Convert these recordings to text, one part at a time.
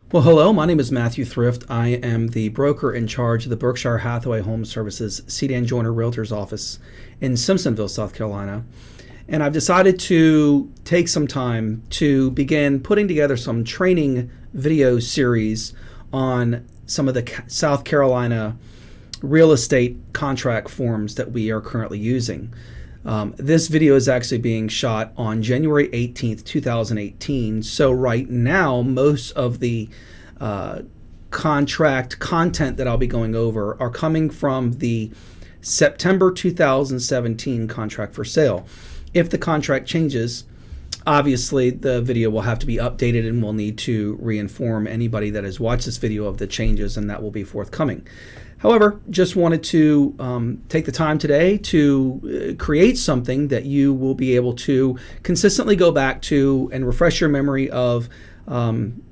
Well, hello, my name is Matthew Thrift. I am the broker in charge of the Berkshire Hathaway Home Services Sedan Joyner Realtor's office in Simpsonville, South Carolina. And I've decided to take some time to begin putting together some training video series on some of the South Carolina real estate contract forms that we are currently using. This video is actually being shot on January 18th, 2018. So right now, most of the contract content that I'll be going over are coming from the September 2017 contract for sale. If the contract changes, obviously the video will have to be updated and we'll need to reinform anybody that has watched this video of the changes, and that will be forthcoming. However, just wanted to take the time today to create something that you will be able to consistently go back to and refresh your memory of, and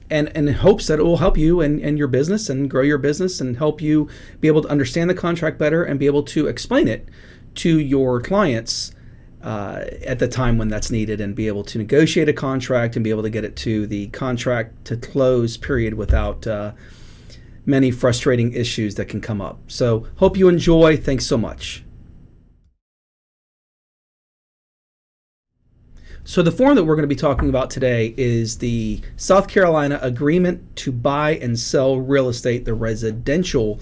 in hopes that it will help you and your business and grow your business and help you be able to understand the contract better and be able to explain it to your clients at the time when that's needed, and be able to negotiate a contract and be able to get it to the contract to close period without many frustrating issues that can come up. So hope you enjoy. Thanks so much. So the form that we're going to be talking about today is the South Carolina Agreement to Buy and Sell Real Estate, the residential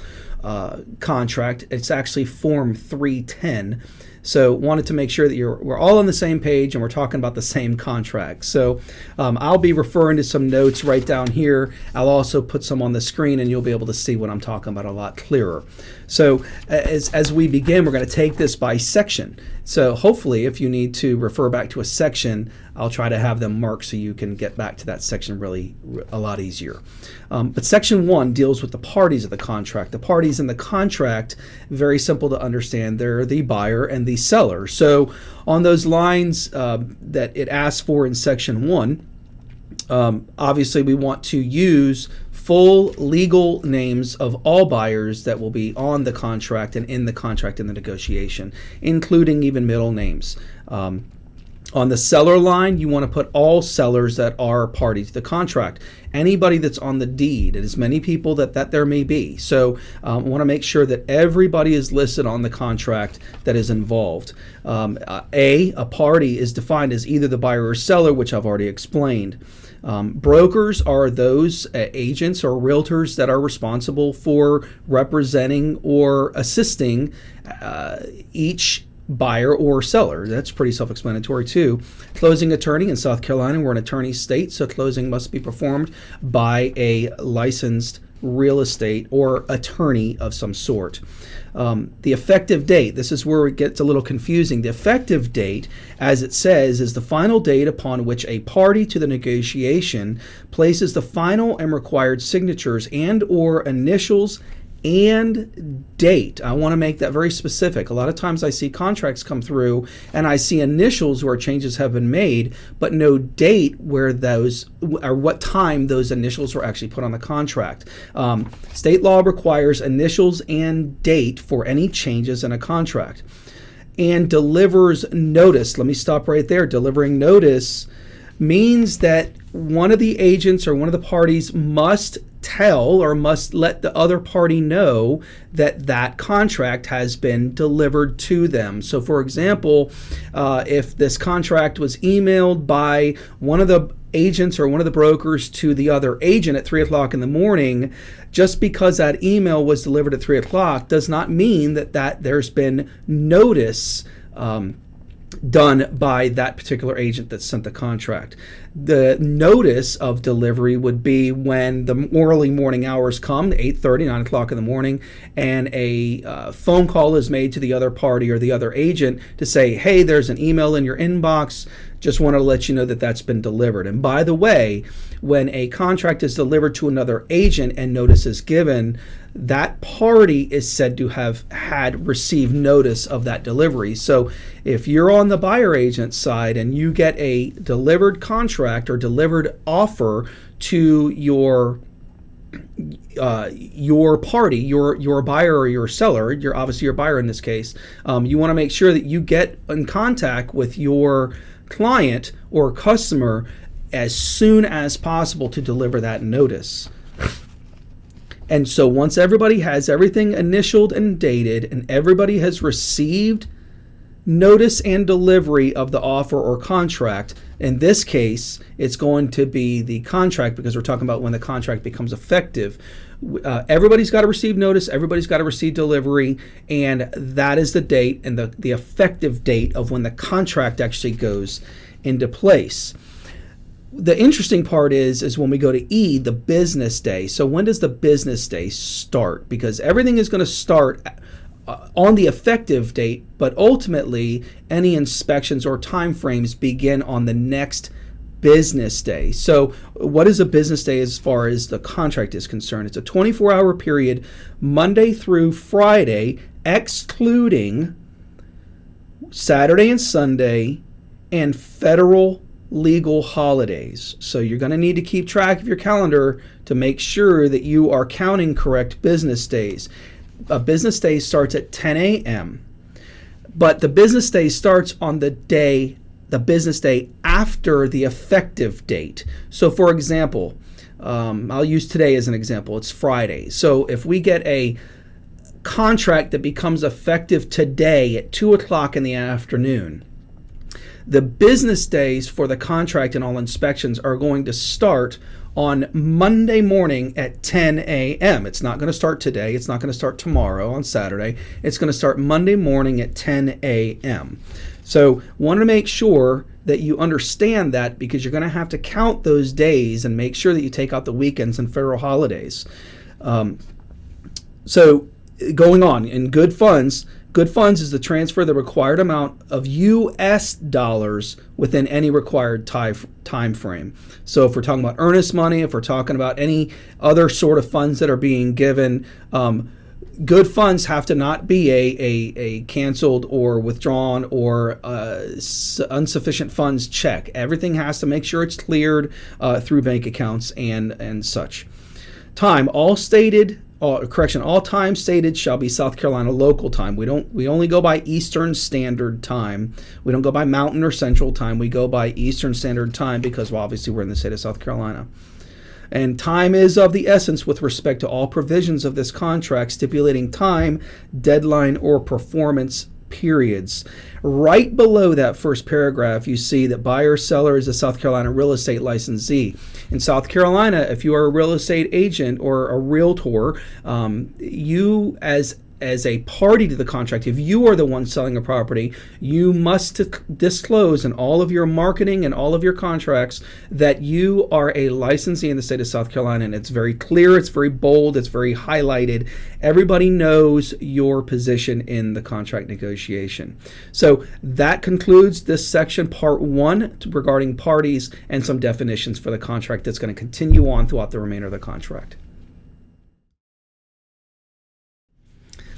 contract. It's actually Form 310. So wanted to make sure that we're all on the same page and we're talking about the same contract. So I'll be referring to some notes right down here. I'll also put some on the screen and you'll be able to see what I'm talking about a lot clearer. So as we begin, we're going to take this by section. So hopefully if you need to refer back to a section, I'll try to have them marked so you can get back to that section really a lot easier. But section 1 deals with the parties of the contract. The parties in the contract, very simple to understand. They're the buyer and the seller. So on those lines that it asks for in section 1, obviously we want to use full legal names of all buyers that will be on the contract and in the negotiation, including even middle names. On the seller line, you want to put all sellers that are party to the contract. Anybody that's on the deed, and as many people that there may be. So I want to make sure that everybody is listed on the contract that is involved. A party is defined as either the buyer or seller, which I've already explained. Brokers are those agents or realtors that are responsible for representing or assisting each buyer or seller. That's pretty self-explanatory too. Closing attorney in South Carolina, we're an attorney state, so closing must be performed by a licensed real estate or attorney of some sort. The effective date, this is where it gets a little confusing. The effective date, as it says, is the final date upon which a party to the negotiation places the final and required signatures and or initials and date. I want to make that very specific. A lot of times I see contracts come through and I see initials where changes have been made, but no date where those, or what time those initials were actually put on the contract. State law requires initials and date for any changes in a contract. And delivers notice. Let me stop right there. Delivering notice means that one of the agents or one of the parties must tell or must let the other party know that that contract has been delivered to them. So for example, if this contract was emailed by one of the agents or one of the brokers to the other agent at 3 o'clock in the morning, just because that email was delivered at 3 o'clock does not mean that there's been notice done by that particular agent that sent the contract. The notice of delivery would be when the early morning hours come, 8:30, 9 o'clock in the morning, and a phone call is made to the other party or the other agent to say, hey, there's an email in your inbox. Just wanted to let you know that that's been delivered. And by the way, when a contract is delivered to another agent and notice is given, that party is said to have received notice of that delivery. So if you're on the buyer agent side and you get a delivered contract or delivered offer to your party, your buyer or your seller, you're obviously your buyer in this case, you want to make sure that you get in contact with your client or customer as soon as possible to deliver that notice. And so once everybody has everything initialed and dated and everybody has received notice and delivery of the offer or contract, in this case, it's going to be the contract because we're talking about when the contract becomes effective. Everybody's got to receive notice, everybody's got to receive delivery, and that is the date and the effective date of when the contract actually goes into place. The interesting part is when we go to E, the business day. So when does the business day start? Because everything is going to start on the effective date, but ultimately any inspections or timeframes begin on the next business day. So what is a business day as far as the contract is concerned? It's a 24-hour period, Monday through Friday, excluding Saturday and Sunday and federal legal holidays. So you're going to need to keep track of your calendar to make sure that you are counting correct business days. A business day starts at 10 a.m., but the business day starts on the business day after the effective date. So for example, I'll use today as an example. It's Friday. So if we get a contract that becomes effective today at 2 o'clock in the afternoon, the business days for the contract and all inspections are going to start on Monday morning at 10 a.m. It's not going to start today. It's not going to start tomorrow on Saturday. It's going to start Monday morning at 10 a.m. So want to make sure that you understand that because you're going to have to count those days and make sure that you take out the weekends and federal holidays. So going on, in good funds is the transfer of the required amount of U.S. dollars within any required time frame. So if we're talking about earnest money, if we're talking about any other sort of funds that are being given, good funds have to not be a canceled or withdrawn or insufficient funds check. Everything has to make sure it's cleared through bank accounts and such. Time, all time stated shall be South Carolina local time. We only go by Eastern Standard Time. We don't go by Mountain or Central Time. We go by Eastern Standard Time because, well, obviously we're in the state of South Carolina. And time is of the essence with respect to all provisions of this contract stipulating time, deadline, or performance periods. Right below that first paragraph, you see that buyer seller is a South Carolina real estate licensee. In South Carolina, if you are a real estate agent or a realtor, you as a party to the contract, if you are the one selling a property, you must disclose in all of your marketing and all of your contracts that you are a licensee in the state of South Carolina. And it's very clear, it's very bold, it's very highlighted. Everybody knows your position in the contract negotiation. So that concludes this section, part 1, regarding parties and some definitions for the contract that's going to continue on throughout the remainder of the contract.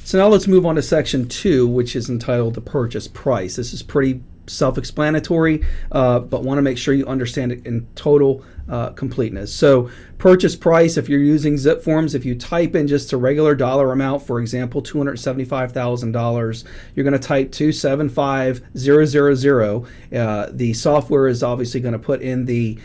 So now let's move on to section 2, which is entitled the purchase price. This is pretty self-explanatory, but want to make sure you understand it in total completeness. So purchase price, if you're using zip forms, if you type in just a regular dollar amount, for example, $275,000, you're going to type 275000. The software is obviously going to put in the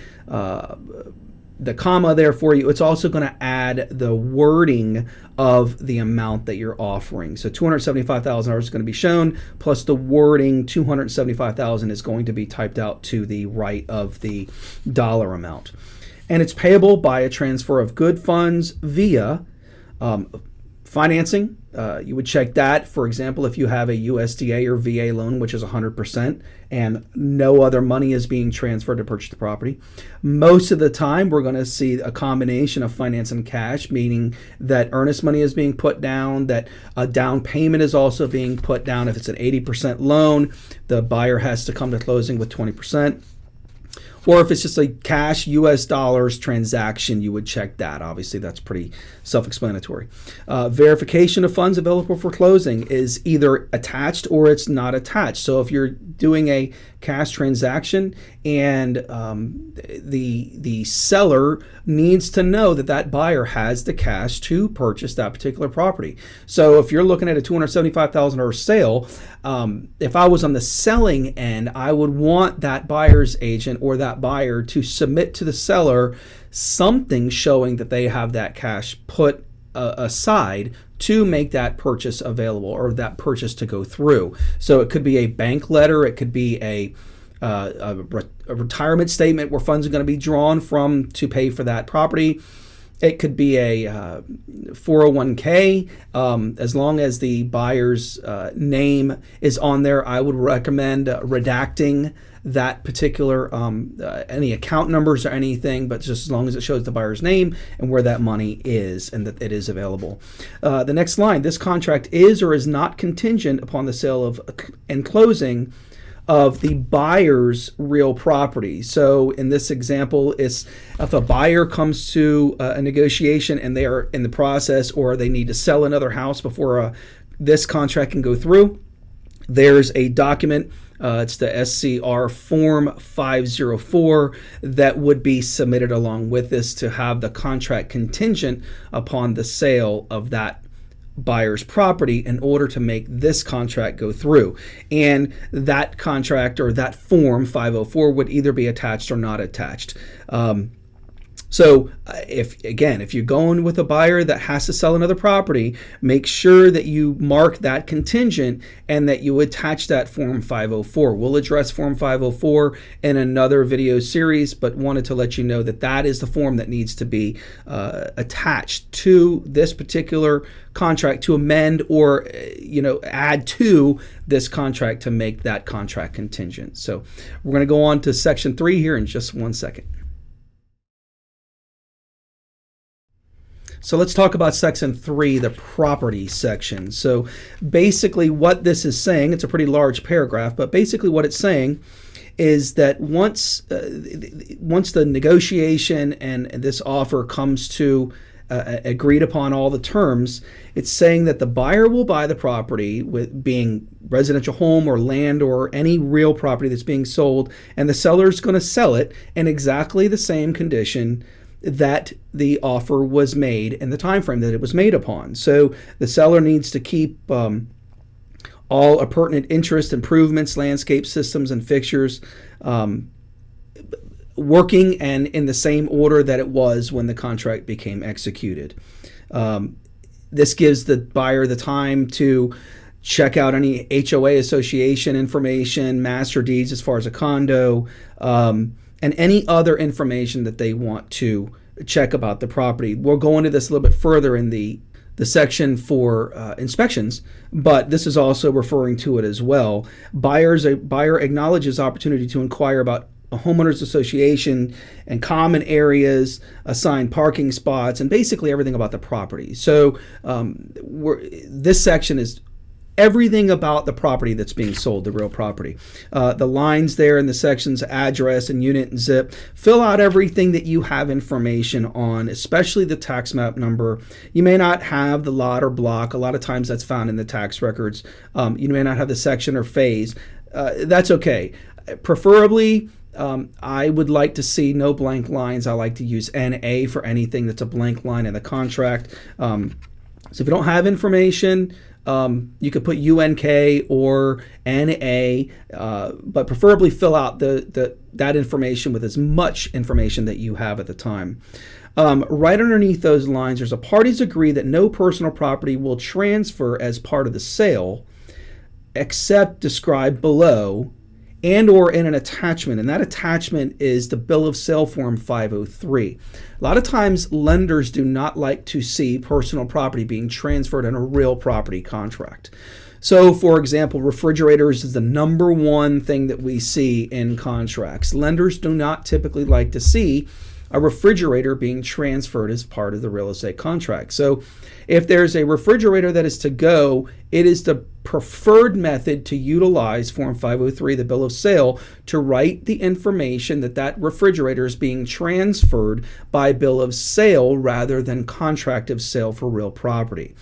comma there for you. It's also going to add the wording of the amount that you're offering. So $275,000 is going to be shown, plus the wording $275,000 is going to be typed out to the right of the dollar amount. And it's payable by a transfer of good funds via financing. You would check that, for example, if you have a USDA or VA loan, which is 100%, and no other money is being transferred to purchase the property. Most of the time, we're going to see a combination of finance and cash, meaning that earnest money is being put down, that a down payment is also being put down. If it's an 80% loan, the buyer has to come to closing with 20%. Or if it's just a cash US dollars transaction, you would check that. Obviously, that's pretty self-explanatory. Verification of funds available for closing is either attached or it's not attached. So if you're doing a cash transaction and the seller needs to know that that buyer has the cash to purchase that particular property. So if you're looking at a $275,000 sale, if I was on the selling end, I would want that buyer's agent or that buyer to submit to the seller something showing that they have that cash put aside to make that purchase available or that purchase to go through. So it could be a bank letter, it could be a retirement statement where funds are going to be drawn from to pay for that property. It could be a 401k. As long as the buyer's name is on there, I would recommend redacting that particular any account numbers or anything, but just as long as it shows the buyer's name and where that money is and that it is available. The next line, this contract is or is not contingent upon the sale of and closing of the buyer's real property. So in this example, it's if a buyer comes to a negotiation and they are in the process or they need to sell another house before this contract can go through, there's a document, it's the SCR Form 504 that would be submitted along with this to have the contract contingent upon the sale of that buyer's property in order to make this contract go through. And that contract or that Form 504 would either be attached or not attached. So if you're going with a buyer that has to sell another property, make sure that you mark that contingent and that you attach that Form 504. We'll address Form 504 in another video series, but wanted to let you know that that is the form that needs to be attached to this particular contract to amend or add to this contract to make that contract contingent. So we're going to go on to Section 3 here in just one second. So let's talk about Section 3, the property section. So basically what this is saying, it's a pretty large paragraph, but basically what it's saying is that once the negotiation and this offer comes to agreed upon all the terms, it's saying that the buyer will buy the property, with being residential home or land or any real property that's being sold, and the seller is going to sell it in exactly the same condition that the offer was made in the time frame that it was made upon. So the seller needs to keep all appurtenant interest, improvements, landscape systems, and fixtures working and in the same order that it was when the contract became executed. This gives the buyer the time to check out any HOA association information, master deeds as far as a condo, and any other information that they want to check about the property. We'll go into this a little bit further in the section for inspections, but this is also referring to it as well. Buyer acknowledges opportunity to inquire about a homeowners association and common areas, assigned parking spots, and basically everything about the property. So this section is everything about the property that's being sold, the real property. The lines there in the sections, address and unit and zip, fill out everything that you have information on, especially the tax map number. You may not have the lot or block. A lot of times that's found in the tax records. You may not have the section or phase. That's okay. Preferably, I would like to see no blank lines. I like to use NA for anything that's a blank line in the contract. So if you don't have information, you could put UNK or NA, but preferably fill out that information with as much information that you have at the time. Right underneath those lines, there's a parties agree that no personal property will transfer as part of the sale except described below and or in an attachment, and that attachment is the Bill of Sale Form 503. A lot of times lenders do not like to see personal property being transferred in a real property contract. So for example, refrigerators is the number one thing that we see in contracts. Lenders do not typically like to see a refrigerator being transferred as part of the real estate contract. So if there's a refrigerator that is to go, it is the preferred method to utilize Form 503, the Bill of Sale, to write the information that that refrigerator is being transferred by Bill of Sale rather than contract of sale for real property.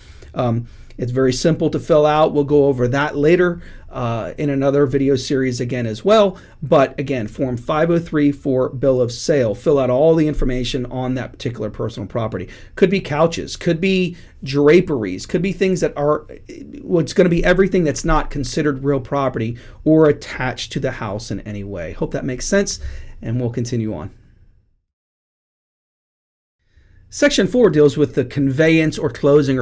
It's very simple to fill out. We'll go over that later in another video series again as well. But again, Form 503 for bill of sale. Fill out all the information on that particular personal property. Could be couches, could be draperies, could be things that are, it's going to be everything that's not considered real property or attached to the house in any way. Hope that makes sense, and we'll continue on. Section 4 deals with the conveyance or closing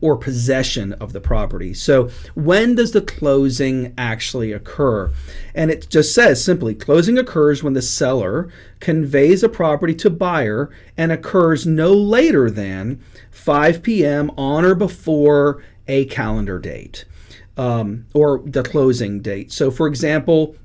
or possession of the property. So when does the closing actually occur? And it just says simply, closing occurs when the seller conveys a property to buyer and occurs no later than 5 p.m. on or before a calendar date or the closing date. So for example,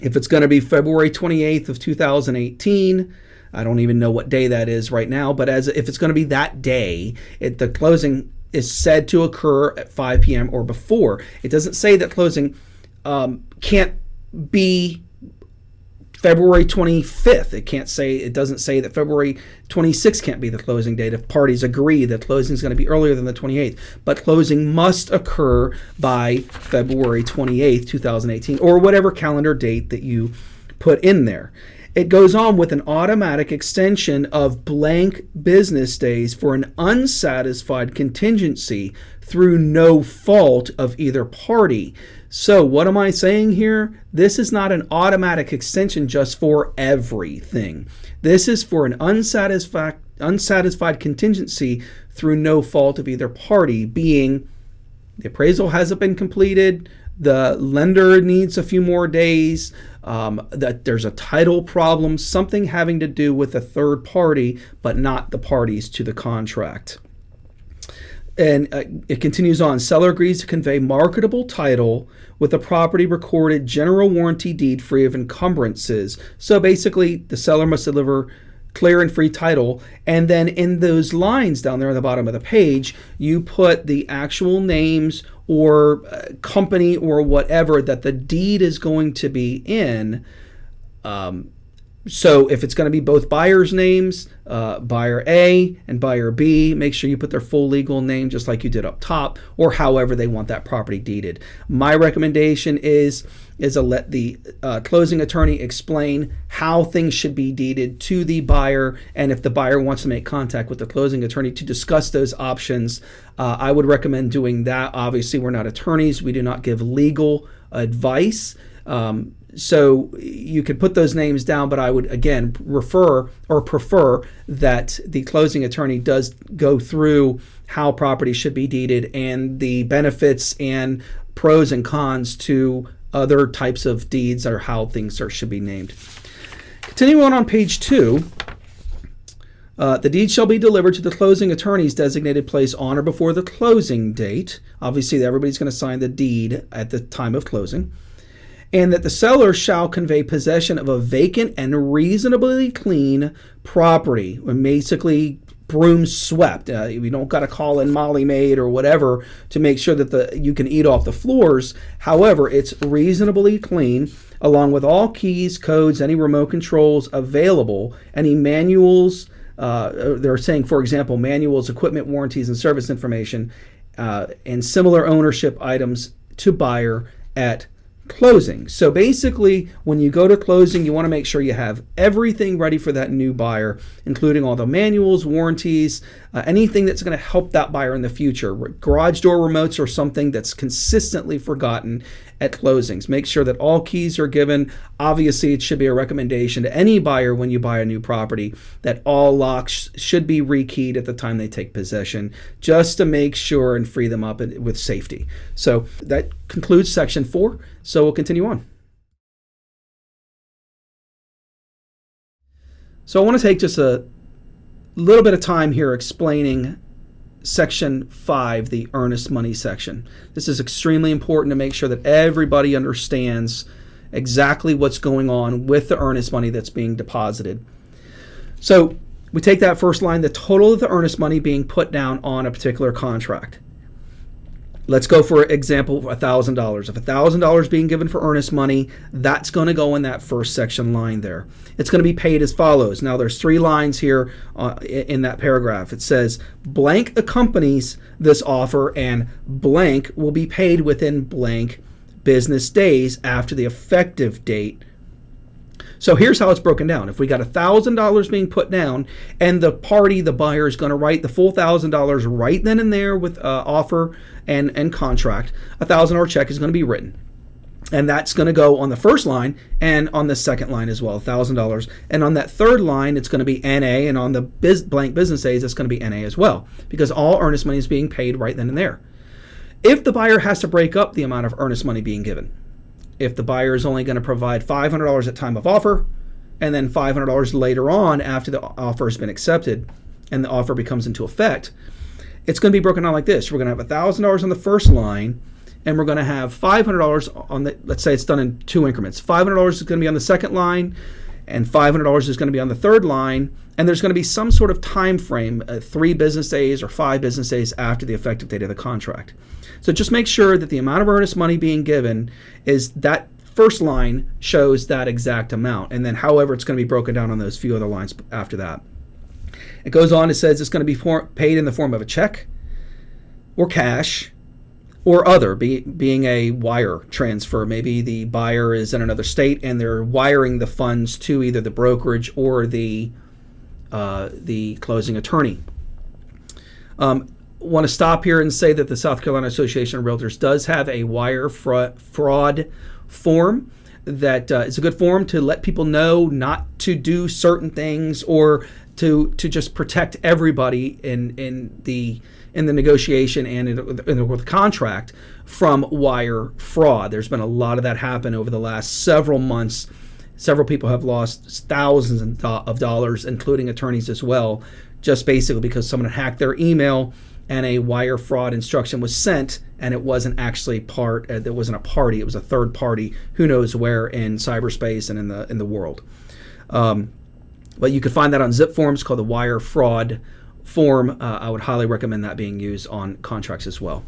if it's going to be February 28th of 2018, I don't even know what day that is right now, but if it's going to be that day, the closing is said to occur at 5 p.m. or before. It doesn't say that closing can't be February 25th. It doesn't say that February 26th can't be the closing date if parties agree that closing is going to be earlier than the 28th. But closing must occur by February 28th, 2018, or whatever calendar date that you put in there. It goes on with an automatic extension of blank business days for an unsatisfied contingency through no fault of either party. So what am I saying here? This is not an automatic extension just for everything. This is for an unsatisfied contingency through no fault of either party, being the appraisal hasn't been completed, the lender needs a few more days, that there's a title problem, something having to do with a third party, but not the parties to the contract. And it continues on. Seller agrees to convey marketable title with the property recorded general warranty deed free of encumbrances. So basically, the seller must deliver clear and free title, and then in those lines down there at the bottom of the page, you put the actual names or company or whatever that the deed is going to be in. So if it's going to be both buyers' names, buyer A and buyer B, make sure you put their full legal name just like you did up top, or however they want that property deeded. My recommendation is to let the closing attorney explain how things should be deeded to the buyer, and if the buyer wants to make contact with the closing attorney to discuss those options, I would recommend doing that. Obviously, we're not attorneys. We do not give legal advice. So you could put those names down, but I would, again, prefer that the closing attorney does go through how property should be deeded and the benefits and pros and cons to other types of deeds or how things should be named. Continuing on page 2, the deed shall be delivered to the closing attorney's designated place on or before the closing date. Obviously, everybody's going to sign the deed at the time of closing. And that the seller shall convey possession of a vacant and reasonably clean property, when basically broom swept. You don't got to call in Molly Maid or whatever to make sure that you can eat off the floors. However, it's reasonably clean, along with all keys, codes, any remote controls available, any manuals. They're saying, for example, manuals, equipment, warranties, and service information, and similar ownership items to buyer at closing. So basically, when you go to closing, you want to make sure you have everything ready for that new buyer, including all the manuals, warranties, anything that's going to help that buyer in the future. Garage door remotes are something that's consistently forgotten at closings. Make sure that all keys are given. Obviously, it should be a recommendation to any buyer when you buy a new property that all locks should be rekeyed at the time they take possession, just to make sure and free them up with safety. So that concludes section 4. So we'll continue on. So I want to take just a little bit of time here explaining section 5, the earnest money section. This is extremely important to make sure that everybody understands exactly what's going on with the earnest money that's being deposited. So we take that first line, the total of the earnest money being put down on a particular contract. Let's go for example, $1,000. If $1,000 being given for earnest money, that's going to go in that first section line there. It's going to be paid as follows. Now there's 3 lines here in that paragraph. It says blank accompanies this offer and blank will be paid within blank business days after the effective date. So here's how it's broken down. If we got $1,000 being put down and the buyer is going to write the full $1,000 right then and there with offer and contract, a $1,000 check is going to be written. And that's going to go on the first line and on the second line as well, $1,000. And on that third line, it's going to be NA. And on the blank business days, it's going to be NA as well, because all earnest money is being paid right then and there. If the buyer has to break up the amount of earnest money being given, if the buyer is only going to provide $500 at time of offer and then $500 later on after the offer has been accepted and the offer becomes into effect, it's going to be broken down like this. We're going to have $1,000 on the first line and we're going to have $500 on the, let's say it's done in 2 increments. $500 is going to be on the second line and $500 is going to be on the third line. And there's going to be some sort of time frame, 3 business days or 5 business days after the effective date of the contract. So just make sure that the amount of earnest money being given is that first line shows that exact amount. And then however it's going to be broken down on those few other lines after that. It goes on, it says it's going to be paid in the form of a check or cash or other, being a wire transfer. Maybe the buyer is in another state and they're wiring the funds to either the brokerage or the closing attorney. Want to stop here and say that the South Carolina Association of Realtors does have a wire fraud form that is a good form to let people know not to do certain things or to just protect everybody in the negotiation and in the contract from wire fraud. There's been a lot of that happen over the last several months. Several people have lost thousands of dollars, including attorneys as well, just basically because someone hacked their email and a wire fraud instruction was sent, and it wasn't actually it wasn't a party, it was a third party, who knows where in cyberspace and in the world. But you can find that on zip forms called the wire fraud form. I would highly recommend that being used on contracts as well.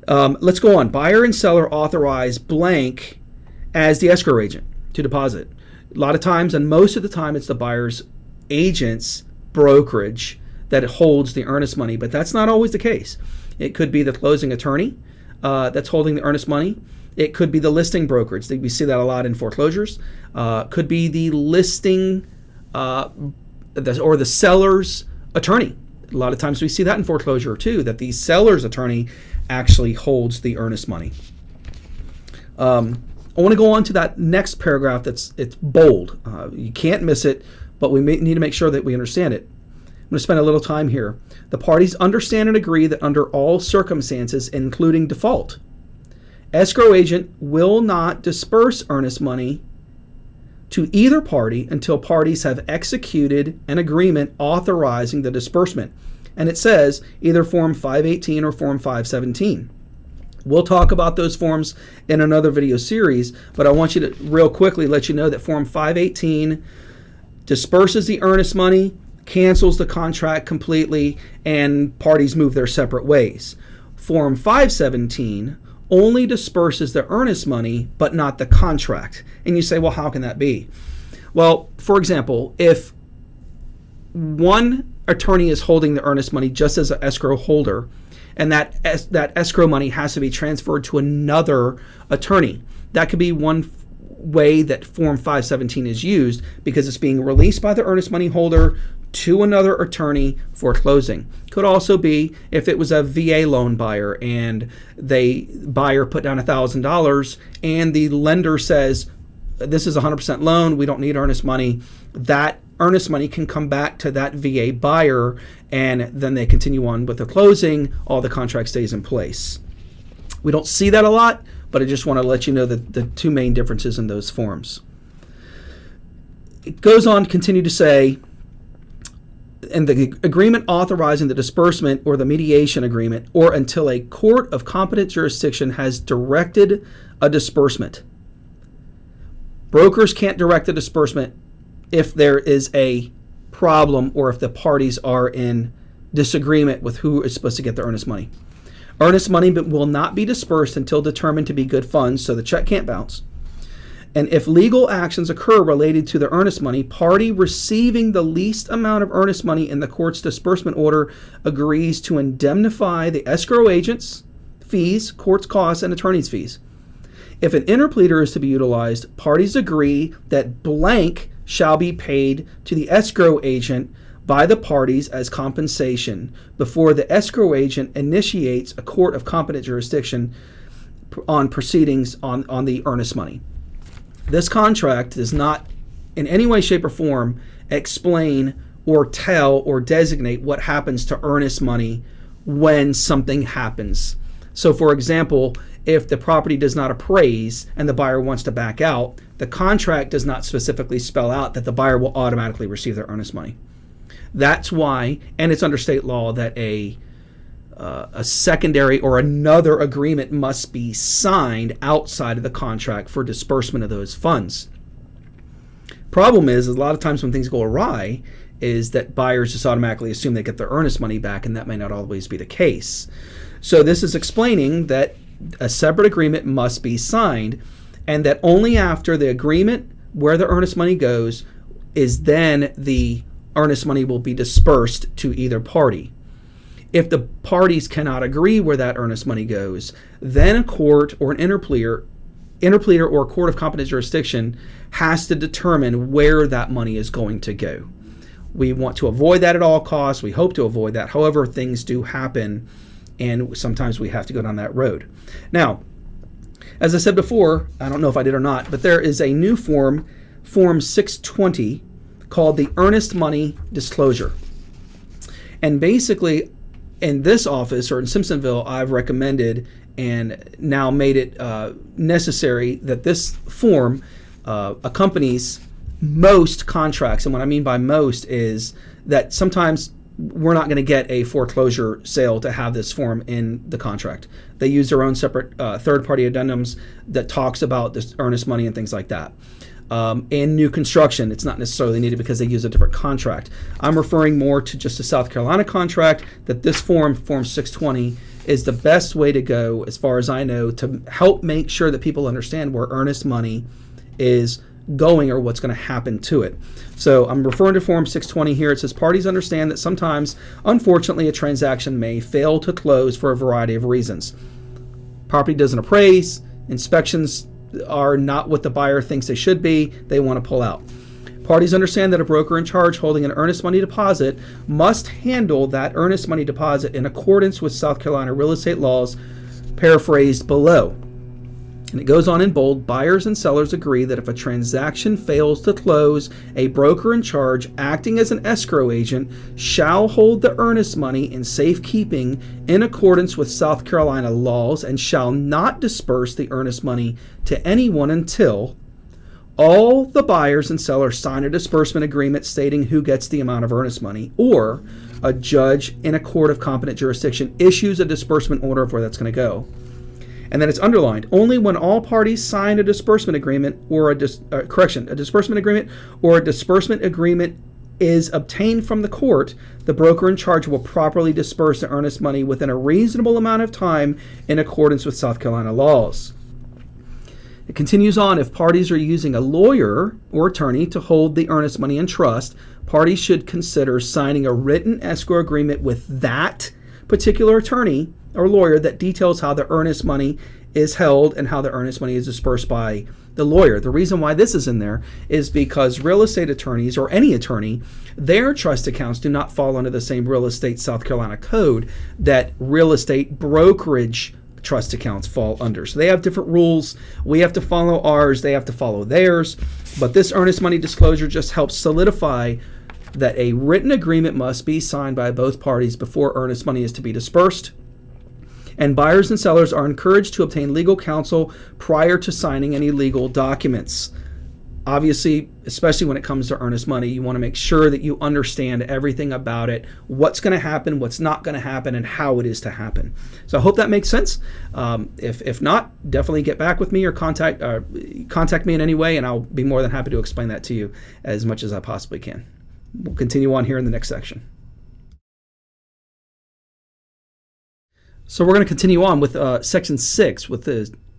Let's go on. Buyer and seller authorize blank as the escrow agent to deposit. A lot of times, and most of the time, it's the buyer's agent's brokerage that holds the earnest money, but that's not always the case. It could be the closing attorney that's holding the earnest money. It could be the listing brokerage. We see that a lot in foreclosures. Could be the listing or the seller's attorney. A lot of times we see that in foreclosure too, that the seller's attorney actually holds the earnest money. I want to go on to that next paragraph. It's bold. You can't miss it, but we need to make sure that we understand it. I'm going to spend a little time here. The parties understand and agree that under all circumstances, including default, escrow agent will not disperse earnest money to either party until parties have executed an agreement authorizing the disbursement. And it says either Form 518 or Form 517. We'll talk about those forms in another video series, but I want you to real quickly let you know that Form 518 disperses the earnest money, cancels the contract completely, and parties move their separate ways. Form 517 only disperses the earnest money, but not the contract. And you say, well, how can that be? Well, for example, if one attorney is holding the earnest money just as an escrow holder, and that escrow money has to be transferred to another attorney, that could be one way that Form 517 is used, because it's being released by the earnest money holder to another attorney for closing. Could also be if it was a VA loan buyer and the buyer put down $1,000 and the lender says, this is a 100% loan, we don't need earnest money. That earnest money can come back to that VA buyer, and then they continue on with the closing. All the contract stays in place. We don't see that a lot, but I just want to let you know that the two main differences in those forms. It goes on to continue to say, and the agreement authorizing the disbursement or the mediation agreement, or until a court of competent jurisdiction has directed a disbursement. Brokers can't direct a disbursement if there is a problem or if the parties are in disagreement with who is supposed to get the earnest money. Earnest money will not be dispersed until determined to be good funds, so the check can't bounce. And if legal actions occur related to the earnest money, party receiving the least amount of earnest money in the court's disbursement order agrees to indemnify the escrow agent's fees, court's costs, and attorney's fees. If an interpleader is to be utilized, parties agree that blank shall be paid to the escrow agent by the parties as compensation before the escrow agent initiates a court of competent jurisdiction on proceedings on the earnest money. This contract does not in any way, shape, or form explain or tell or designate what happens to earnest money when something happens. So, for example, if the property does not appraise and the buyer wants to back out, the contract does not specifically spell out that the buyer will automatically receive their earnest money. That's why, and it's under state law, that a secondary or another agreement must be signed outside of the contract for disbursement of those funds. Problem is a lot of times when things go awry is that buyers just automatically assume they get their earnest money back, and that may not always be the case. So this is explaining that a separate agreement must be signed, and that only after the agreement where the earnest money goes is then the earnest money will be dispersed to either party. If the parties cannot agree where that earnest money goes, then a court or an interpleader or a court of competent jurisdiction has to determine where that money is going to go. We want to avoid that at all costs. We hope to avoid that. However, things do happen, and sometimes we have to go down that road. Now, as I said before, I don't know if I did or not, but there is a new form, Form 620, called the Earnest Money Disclosure. And basically, in this office or in Simpsonville, I've recommended and now made it necessary that this form accompanies most contracts. And what I mean by most is that sometimes we're not going to get a foreclosure sale to have this form in the contract. They use their own separate third-party addendums that talks about this earnest money and things like that. In new construction, it's not necessarily needed because they use a different contract. I'm referring more to just a South Carolina contract, that this Form 620, is the best way to go, as far as I know, to help make sure that people understand where earnest money is going or what's going to happen to it. So I'm referring to Form 620 here. It says parties understand that sometimes, unfortunately, a transaction may fail to close for a variety of reasons. Property doesn't appraise, inspections are not what the buyer thinks they should be, they want to pull out. Parties understand that a broker in charge holding an earnest money deposit must handle that earnest money deposit in accordance with South Carolina real estate laws, paraphrased below. And it goes on in bold, buyers and sellers agree that if a transaction fails to close, a broker in charge acting as an escrow agent shall hold the earnest money in safekeeping in accordance with South Carolina laws and shall not disperse the earnest money to anyone until all the buyers and sellers sign a disbursement agreement stating who gets the amount of earnest money, or a judge in a court of competent jurisdiction issues a disbursement order of where that's going to go. And then it's underlined, only when all parties sign a disbursement agreement or a disbursement agreement or a disbursement agreement is obtained from the court, the broker in charge will properly disperse the earnest money within a reasonable amount of time in accordance with South Carolina laws. It continues on, if parties are using a lawyer or attorney to hold the earnest money in trust, parties should consider signing a written escrow agreement with that particular attorney or lawyer that details how the earnest money is held and how the earnest money is dispersed by the lawyer. The reason why this is in there is because real estate attorneys, or any attorney, their trust accounts do not fall under the same real estate South Carolina code that real estate brokerage trust accounts fall under. So they have different rules. We have to follow ours. They have to follow theirs. But this earnest money disclosure just helps solidify that a written agreement must be signed by both parties before earnest money is to be dispersed. And buyers and sellers are encouraged to obtain legal counsel prior to signing any legal documents. Obviously, especially when it comes to earnest money, you want to make sure that you understand everything about it, what's going to happen, what's not going to happen, and how it is to happen. So I hope that makes sense. If not, definitely get back with me or contact me in any way, and I'll be more than happy to explain that to you as much as I possibly can. We'll continue on here in the next section. So we're going to continue on with section 6 with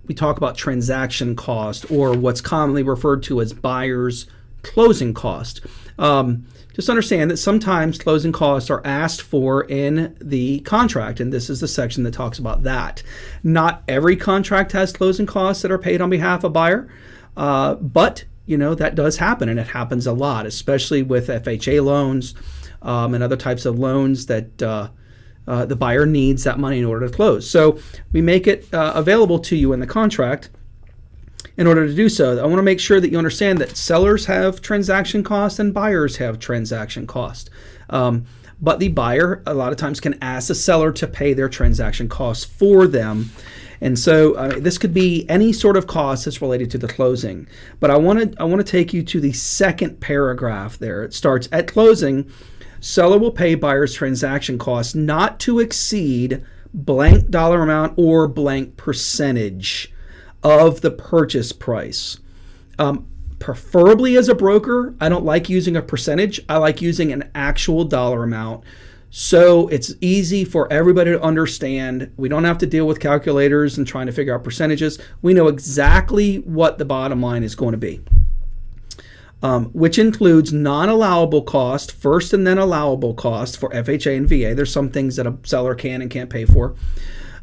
we talk about transaction cost, or what's commonly referred to as buyer's closing cost. Just understand that sometimes closing costs are asked for in the contract, and this is the section that talks about that. Not every contract has closing costs that are paid on behalf of buyer, but that does happen, and it happens a lot, especially with FHA loans and other types of loans that the buyer needs that money in order to close. So we make it available to you in the contract. In order to do so, I want to make sure that you understand that sellers have transaction costs and buyers have transaction costs. But the buyer a lot of times can ask the seller to pay their transaction costs for them. And so this could be any sort of cost that's related to the closing. But I want to take you to the second paragraph there. It starts, at closing, seller will pay buyer's transaction costs not to exceed blank dollar amount or blank percentage of the purchase price. Preferably as a broker, I don't like using a percentage. I like using an actual dollar amount. So it's easy for everybody to understand. We don't have to deal with calculators and trying to figure out percentages. We know exactly what the bottom line is going to be, which includes non-allowable cost, first and then allowable cost for FHA and VA. There's some things that a seller can and can't pay for.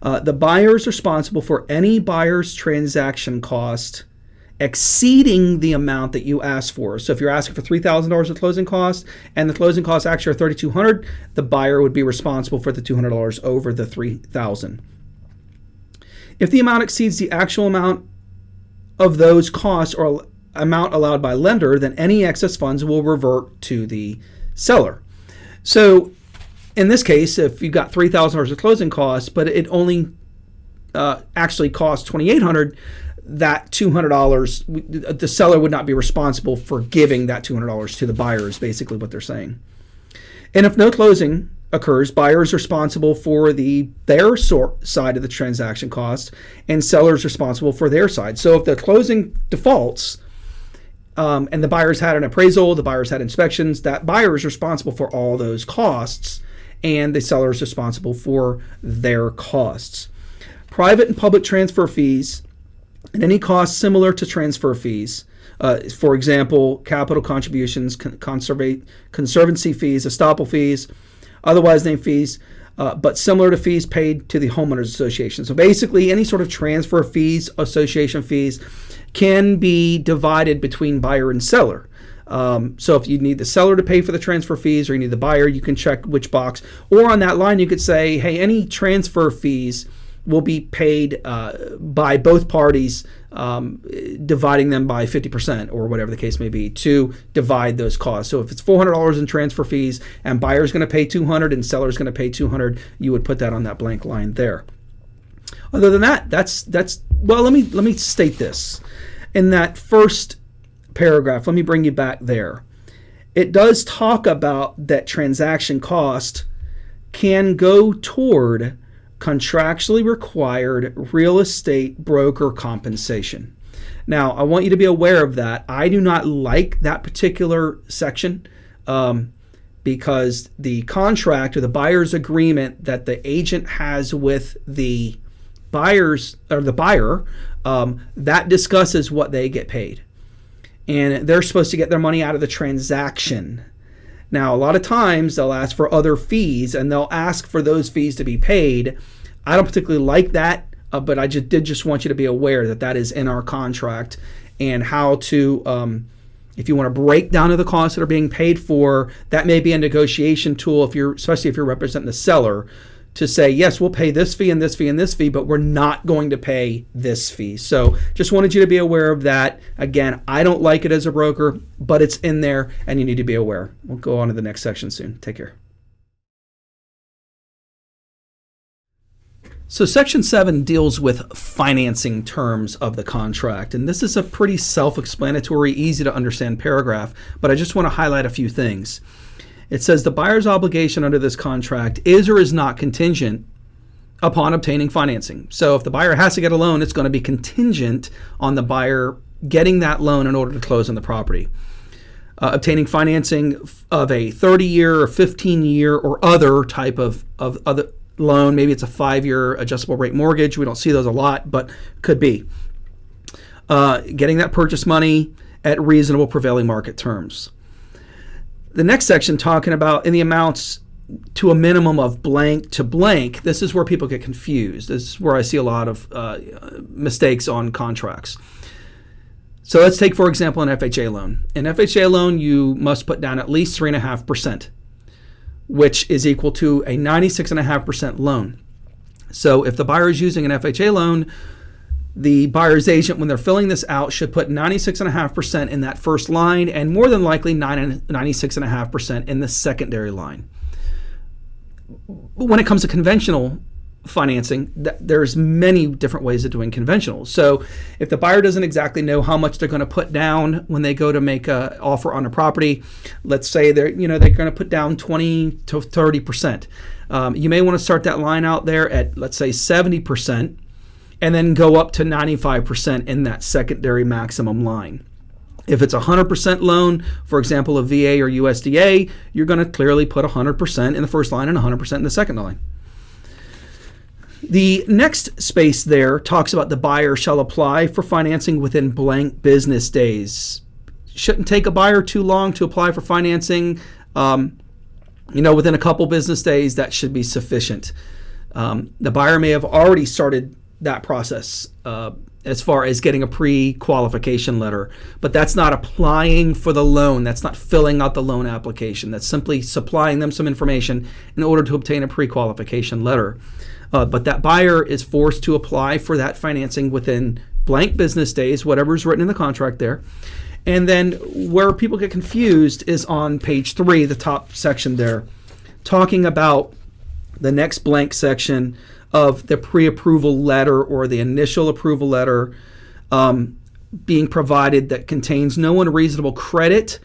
The buyer is responsible for any buyer's transaction cost exceeding the amount that you asked for. So if you're asking for $3,000 of closing costs and the closing costs actually are $3,200, the buyer would be responsible for the $200 over the $3,000. If the amount exceeds the actual amount of those costs or amount allowed by lender, then any excess funds will revert to the seller. So in this case, if you got $3,000 of closing costs, but it only actually cost $2,800, that $200, the seller would not be responsible for giving that $200 to the buyer, is basically what they're saying. And if no closing occurs, buyer is responsible for their side of the transaction cost, and seller is responsible for their side. So if the closing defaults, and the buyer's had an appraisal, the buyer's had inspections, that buyer is responsible for all those costs, and the seller is responsible for their costs. Private and public transfer fees and any costs similar to transfer fees, for example, capital contributions, conservancy fees, estoppel fees, otherwise named fees, but similar to fees paid to the homeowners association. So basically, any sort of transfer fees, association fees, can be divided between buyer and seller. So if you need the seller to pay for the transfer fees or you need the buyer, you can check which box. Or on that line, you could say, hey, any transfer fees will be paid by both parties, dividing them by 50% or whatever the case may be to divide those costs. So if it's $400 in transfer fees and buyer's going to pay $200 and seller's going to pay $200, you would put that on that blank line there. Other than that, that's well, let me state this. In that first paragraph, let me bring you back there. It does talk about that transaction cost can go toward contractually required real estate broker compensation. Now, I want you to be aware of that. I do not like that particular section because the contract or the buyer's agreement that the agent has with the buyers or the buyer, that discusses what they get paid. And they're supposed to get their money out of the transaction. Now, a lot of times they'll ask for other fees and they'll ask for those fees to be paid. I don't particularly like that, but I just want you to be aware that that is in our contract, and how to, if you want to break down to the costs that are being paid for, that may be a negotiation tool especially if you're representing the seller, to say, yes, we'll pay this fee and this fee and this fee, but we're not going to pay this fee. So just wanted you to be aware of that. Again, I don't like it as a broker, but it's in there and you need to be aware. We'll go on to the next section soon. Take care. So Section 7 deals with financing terms of the contract, and this is a pretty self-explanatory, easy to understand paragraph, but I just want to highlight a few things. It says the buyer's obligation under this contract is or is not contingent upon obtaining financing. So if the buyer has to get a loan, it's going to be contingent on the buyer getting that loan in order to close on the property. Obtaining financing of a 30-year or 15-year or other type of loan. Maybe it's a 5-year adjustable rate mortgage. We don't see those a lot, but could be. Getting that purchase money at reasonable prevailing market terms. The next section talking about in the amounts to a minimum of blank to blank. This is where people get confused. This is where I see a lot of mistakes on contracts. So let's take, for example, an FHA loan. An FHA loan, you must put down at least 3.5%, which is equal to a 96.5% loan. So if the buyer is using an FHA loan, the buyer's agent, when they're filling this out, should put 96.5% in that first line and more than likely 96.5% in the secondary line. When it comes to conventional financing, there's many different ways of doing conventional. So if the buyer doesn't exactly know how much they're going to put down when they go to make an offer on a property, let's say they're going to put down 20 to 30%. You may want to start that line out there at, let's say, 70%. And then go up to 95% in that secondary maximum line. If it's a 100% loan, for example, a VA or USDA, you're going to clearly put 100% in the first line and 100% in the second line. The next space there talks about the buyer shall apply for financing within blank business days. Shouldn't take a buyer too long to apply for financing. Within a couple business days, that should be sufficient. The buyer may have already started that process as far as getting a pre-qualification letter, but that's not applying for the loan. That's not filling out the loan application. That's simply supplying them some information in order to obtain a pre-qualification letter. But that buyer is forced to apply for that financing within blank business days, whatever's written in the contract there. And then where people get confused is on page 3, the top section there, talking about the next blank section of the pre-approval letter or the initial approval letter being provided that contains no unreasonable credit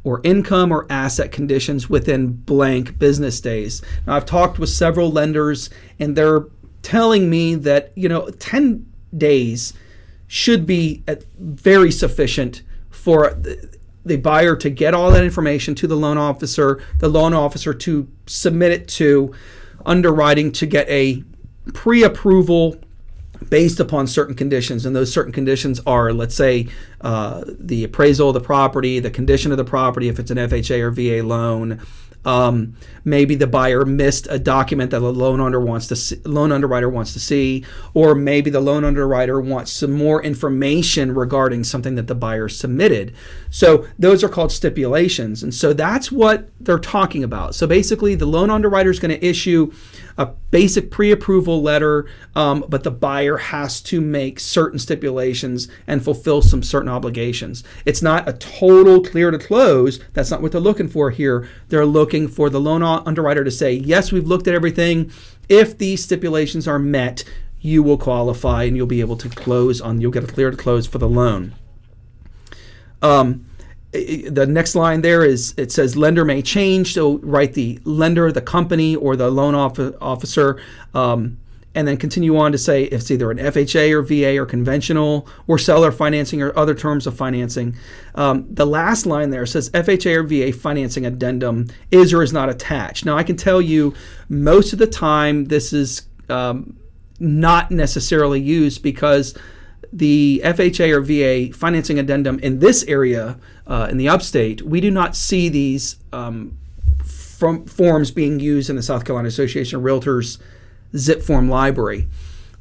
or income or asset conditions within blank business days. Now, I've talked with several lenders and they're telling me that 10 days should be very sufficient for the buyer to get all that information to the loan officer to submit it to underwriting to get a pre-approval based upon certain conditions. And those certain conditions are, let's say, the appraisal of the property, the condition of the property, if it's an FHA or VA loan. Maybe the buyer missed a document that the loan underwriter wants to see, or maybe the loan underwriter wants some more information regarding something that the buyer submitted. So those are called stipulations. And so that's what they're talking about. So basically the loan underwriter is going to issue a basic pre-approval letter, but the buyer has to make certain stipulations and fulfill some certain obligations. It's not a total clear to close. That's not what they're looking for here. They're looking for the loan underwriter to say, yes, we've looked at everything. If these stipulations are met, you will qualify and you'll be able to you'll get a clear to close for the loan. The next line there it says lender may change. So write the lender, the company, or the loan officer, and then continue on to say if it's either an FHA or VA or conventional or seller financing or other terms of financing. The last line there says FHA or VA financing addendum is or is not attached. Now I can tell you most of the time this is not necessarily used because the FHA or VA financing addendum in this area, in the upstate, we do not see these forms being used in the South Carolina Association of Realtors zip form library.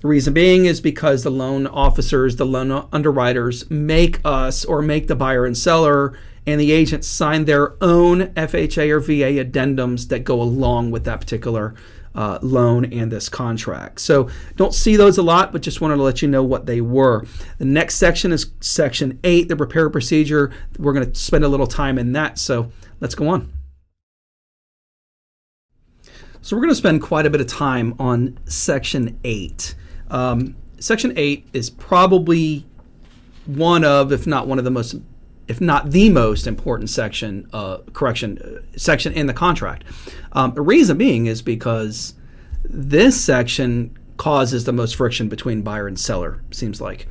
The reason being is because the loan officers, the loan underwriters make us or make the buyer and seller and the agent sign their own FHA or VA addendums that go along with that particular loan and this contract. So don't see those a lot, but just wanted to let you know what they were. The next section is section 8, the repair procedure. We're going to spend a little time in that, so let's go on. So we're going to spend quite a bit of time on section 8. Section 8 is probably one of, if not one of the most, if not the most important section in the contract. The reason being is because this section causes the most friction between buyer and seller, seems like.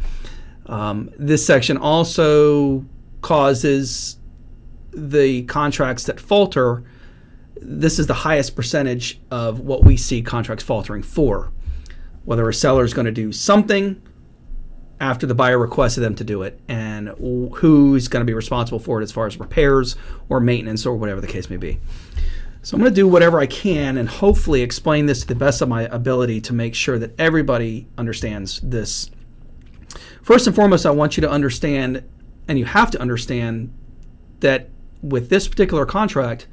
This section also causes the contracts that falter this is the highest percentage of what we see contracts faltering for. Whether a seller is going to do something after the buyer requested them to do it, and who's going to be responsible for it as far as repairs or maintenance or whatever the case may be. So I'm going to do whatever I can and hopefully explain this to the best of my ability to make sure that everybody understands this. First and foremost, I want you to understand, and you have to understand, that with this particular contract,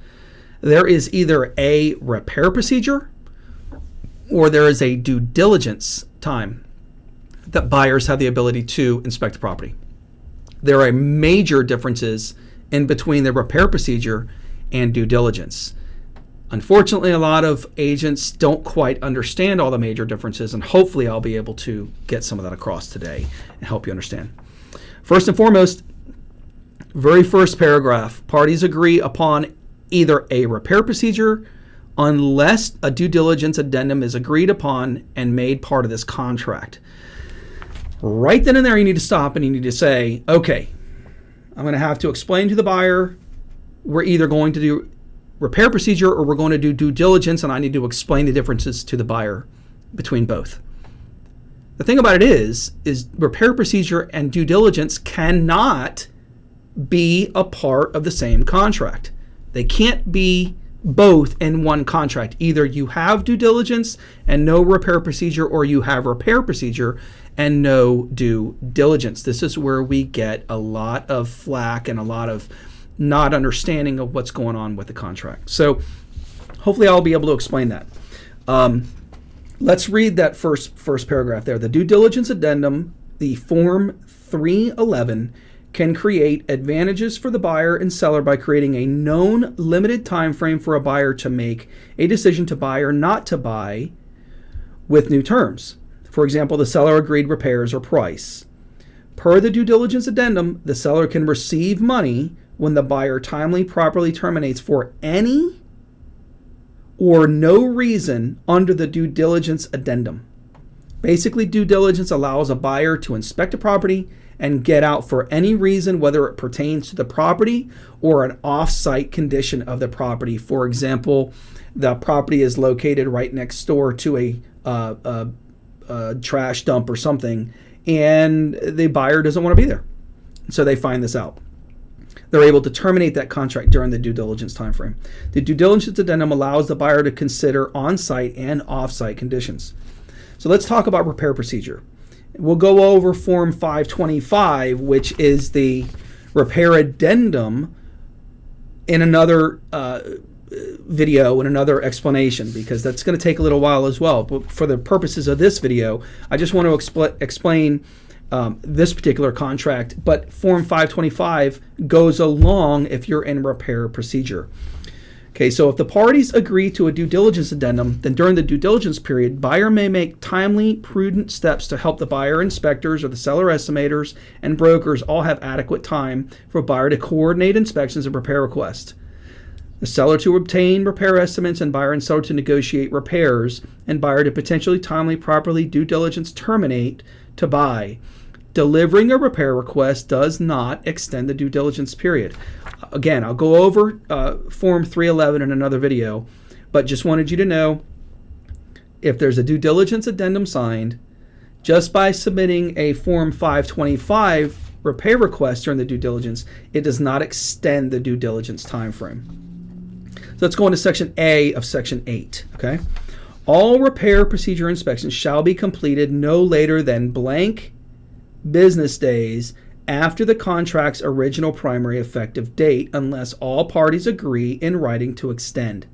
there is either a repair procedure or there is a due diligence time that buyers have the ability to inspect the property. There are major differences in between the repair procedure and due diligence. Unfortunately, a lot of agents don't quite understand all the major differences, and hopefully I'll be able to get some of that across today and help you understand. First and foremost, very first paragraph, parties agree upon either a repair procedure unless a due diligence addendum is agreed upon and made part of this contract. Right then and there, you need to stop and you need to say, okay, I'm going to have to explain to the buyer we're either going to do repair procedure or we're going to do due diligence, and I need to explain the differences to the buyer between both. The thing about it is repair procedure and due diligence cannot be a part of the same contract. They can't be both in one contract. Either you have due diligence and no repair procedure, or you have repair procedure and no due diligence. This is where we get a lot of flack and a lot of not understanding of what's going on with the contract. So hopefully I'll be able to explain that. Let's read that first paragraph there. The due diligence addendum, the Form 311, can create advantages for the buyer and seller by creating a known limited time frame for a buyer to make a decision to buy or not to buy with new terms. For example, the seller agreed repairs or price. Per the due diligence addendum, the seller can receive money when the buyer timely, properly terminates for any or no reason under the due diligence addendum. Basically, due diligence allows a buyer to inspect a property and get out for any reason, whether it pertains to the property or an off-site condition of the property. For example, the property is located right next door to a trash dump or something, and the buyer doesn't want to be there. So they find this out. They're able to terminate that contract during the due diligence timeframe. The due diligence addendum allows the buyer to consider on-site and off-site conditions. So let's talk about repair procedure. We'll go over Form 525, which is the repair addendum, in another video and another explanation, because that's going to take a little while as well. But for the purposes of this video, I just want to explain this particular contract. But Form 525 goes along if you're in repair procedure. Okay, so if the parties agree to a due diligence addendum, then during the due diligence period, buyer may make timely, prudent steps to help the buyer inspectors or the seller estimators and brokers all have adequate time for buyer to coordinate inspections and repair requests. The seller to obtain repair estimates and buyer and seller to negotiate repairs, and buyer to potentially timely, properly due diligence terminate to buy. Delivering a repair request does not extend the due diligence period. Again, I'll go over Form 311 in another video, but just wanted you to know, if there's a due diligence addendum signed, just by submitting a Form 525 repair request during the due diligence, it does not extend the due diligence time frame. So let's go into Section A of Section 8. Okay, all repair procedure inspections shall be completed no later than blank business days after the contract's original primary effective date, unless all parties agree in writing to extend.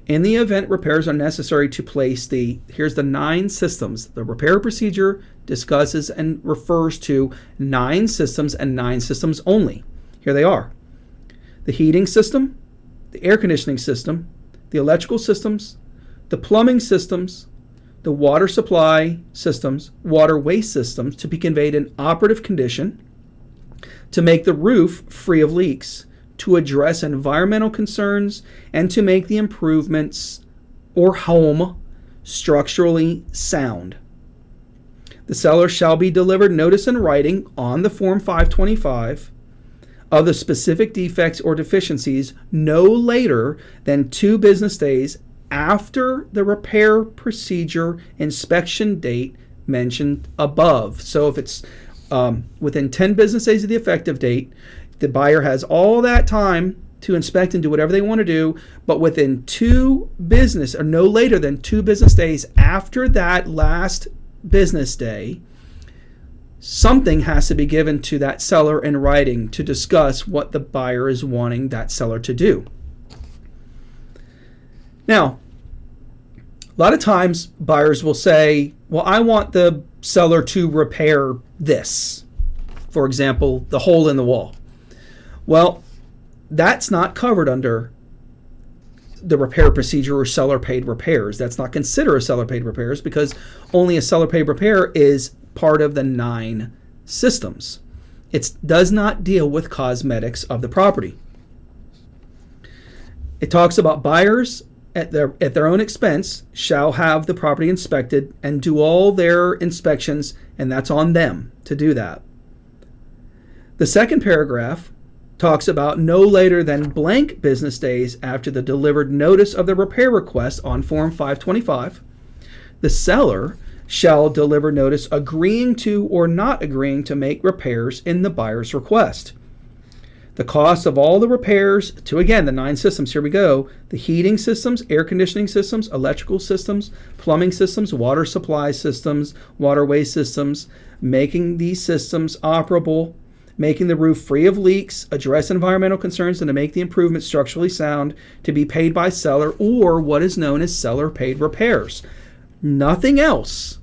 In the event repairs are necessary to place here's the 9 systems. The repair procedure discusses and refers to 9 systems and 9 systems only. Here they are: the heating system, the air conditioning system, the electrical systems, the plumbing systems, the water supply systems, water waste systems to be conveyed in operative condition, to make the roof free of leaks, to address environmental concerns, and to make the improvements or home structurally sound. The seller shall be delivered notice in writing on the Form 525 of the specific defects or deficiencies no later than 2 business days after the repair procedure inspection date mentioned above. So if it's within 10 business days of the effective date, the buyer has all that time to inspect and do whatever they want to do, but within 2 business or no later than 2 business days after that last business day, something has to be given to that seller in writing to discuss what the buyer is wanting that seller to do. Now, a lot of times buyers will say, well, I want the seller to repair this. For example, the hole in the wall. Well, that's not covered under the repair procedure or seller paid repairs. That's not considered a seller paid repairs because only a seller paid repair is part of the 9 systems. It does not deal with cosmetics of the property. It talks about buyers at their own expense shall have the property inspected and do all their inspections, and that's on them to do that. The second paragraph talks about no later than blank business days after the delivered notice of the repair request on Form 525, the seller shall deliver notice agreeing to or not agreeing to make repairs in the buyer's request. The cost of all the repairs to, again, the 9 systems, here we go, the heating systems, air conditioning systems, electrical systems, plumbing systems, water supply systems, waterway systems, making these systems operable, making the roof free of leaks, address environmental concerns, and to make the improvement structurally sound, to be paid by seller or what is known as seller paid repairs. Nothing else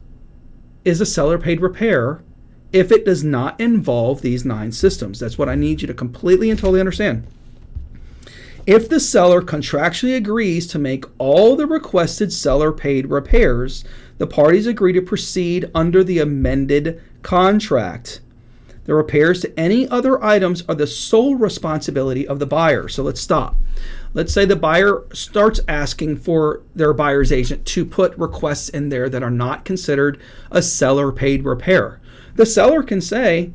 is a seller paid repair if it does not involve these 9 systems. That's what I need you to completely and totally understand. If the seller contractually agrees to make all the requested seller paid repairs, the parties agree to proceed under the amended contract. The repairs to any other items are the sole responsibility of the buyer. So let's stop. Let's say the buyer starts asking for their buyer's agent to put requests in there that are not considered a seller paid repair. The seller can say,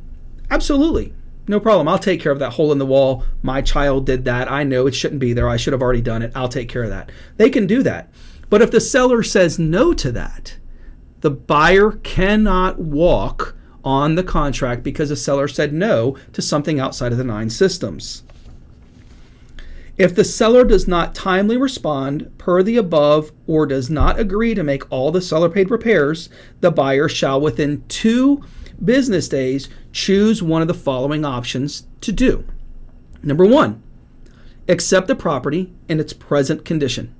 absolutely, no problem. I'll take care of that hole in the wall. My child did that. I know it shouldn't be there. I should have already done it. I'll take care of that. They can do that. But if the seller says no to that, the buyer cannot walk on the contract because the seller said no to something outside of the 9 systems. If the seller does not timely respond per the above or does not agree to make all the seller paid repairs, the buyer shall within 2 business days choose one of the following options to do. Number 1, accept the property in its present condition.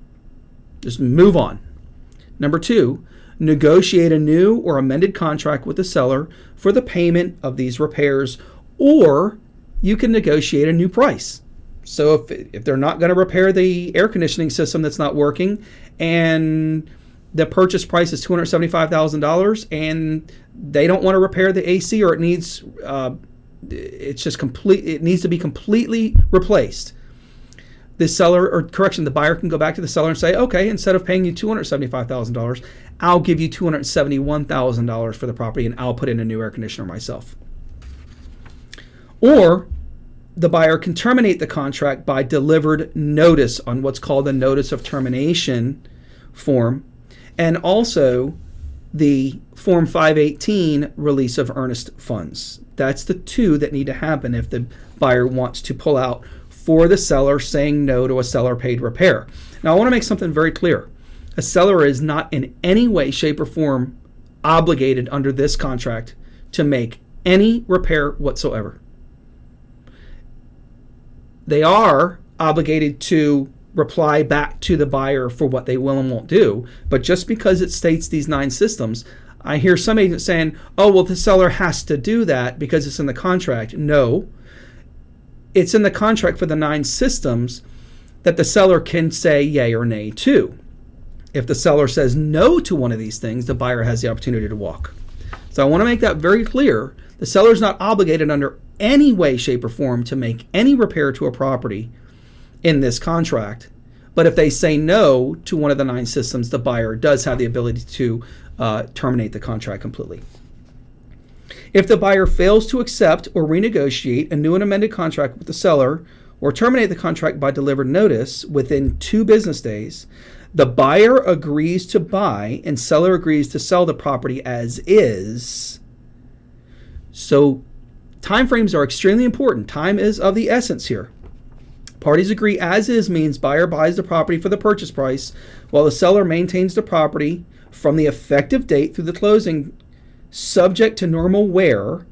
Just move on. Number 2, negotiate a new or amended contract with the seller for the payment of these repairs, or you can negotiate a new price. So if they're not going to repair the air conditioning system that's not working and the purchase price is $275,000 and they don't want to repair the AC, or it needs it needs to be completely replaced, the buyer can go back to the seller and say, okay, instead of paying you $275,000, I'll give you $271,000 for the property and I'll put in a new air conditioner myself. Or the buyer can terminate the contract by delivered notice on what's called the notice of termination form, and also the Form 518 release of earnest funds. That's the 2 that need to happen if the buyer wants to pull out for the seller saying no to a seller paid repair. Now, I want to make something very clear. A seller is not in any way, shape, or form obligated under this contract to make any repair whatsoever. They are obligated to reply back to the buyer for what they will and won't do. But just because it states these 9 systems, I hear some agents saying, oh, well, the seller has to do that because it's in the contract. No, it's in the contract for the 9 systems that the seller can say yay or nay to. If the seller says no to one of these things, the buyer has the opportunity to walk. So I want to make that very clear. The seller is not obligated under any way, shape, or form to make any repair to a property in this contract. But if they say no to one of the 9 systems, the buyer does have the ability to terminate the contract completely. If the buyer fails to accept or renegotiate a new and amended contract with the seller or terminate the contract by delivered notice within 2 business days, the buyer agrees to buy and seller agrees to sell the property as is. So timeframes are extremely important. Time is of the essence here. Parties agree as is means buyer buys the property for the purchase price while the seller maintains the property from the effective date through the closing, subject to normal wear,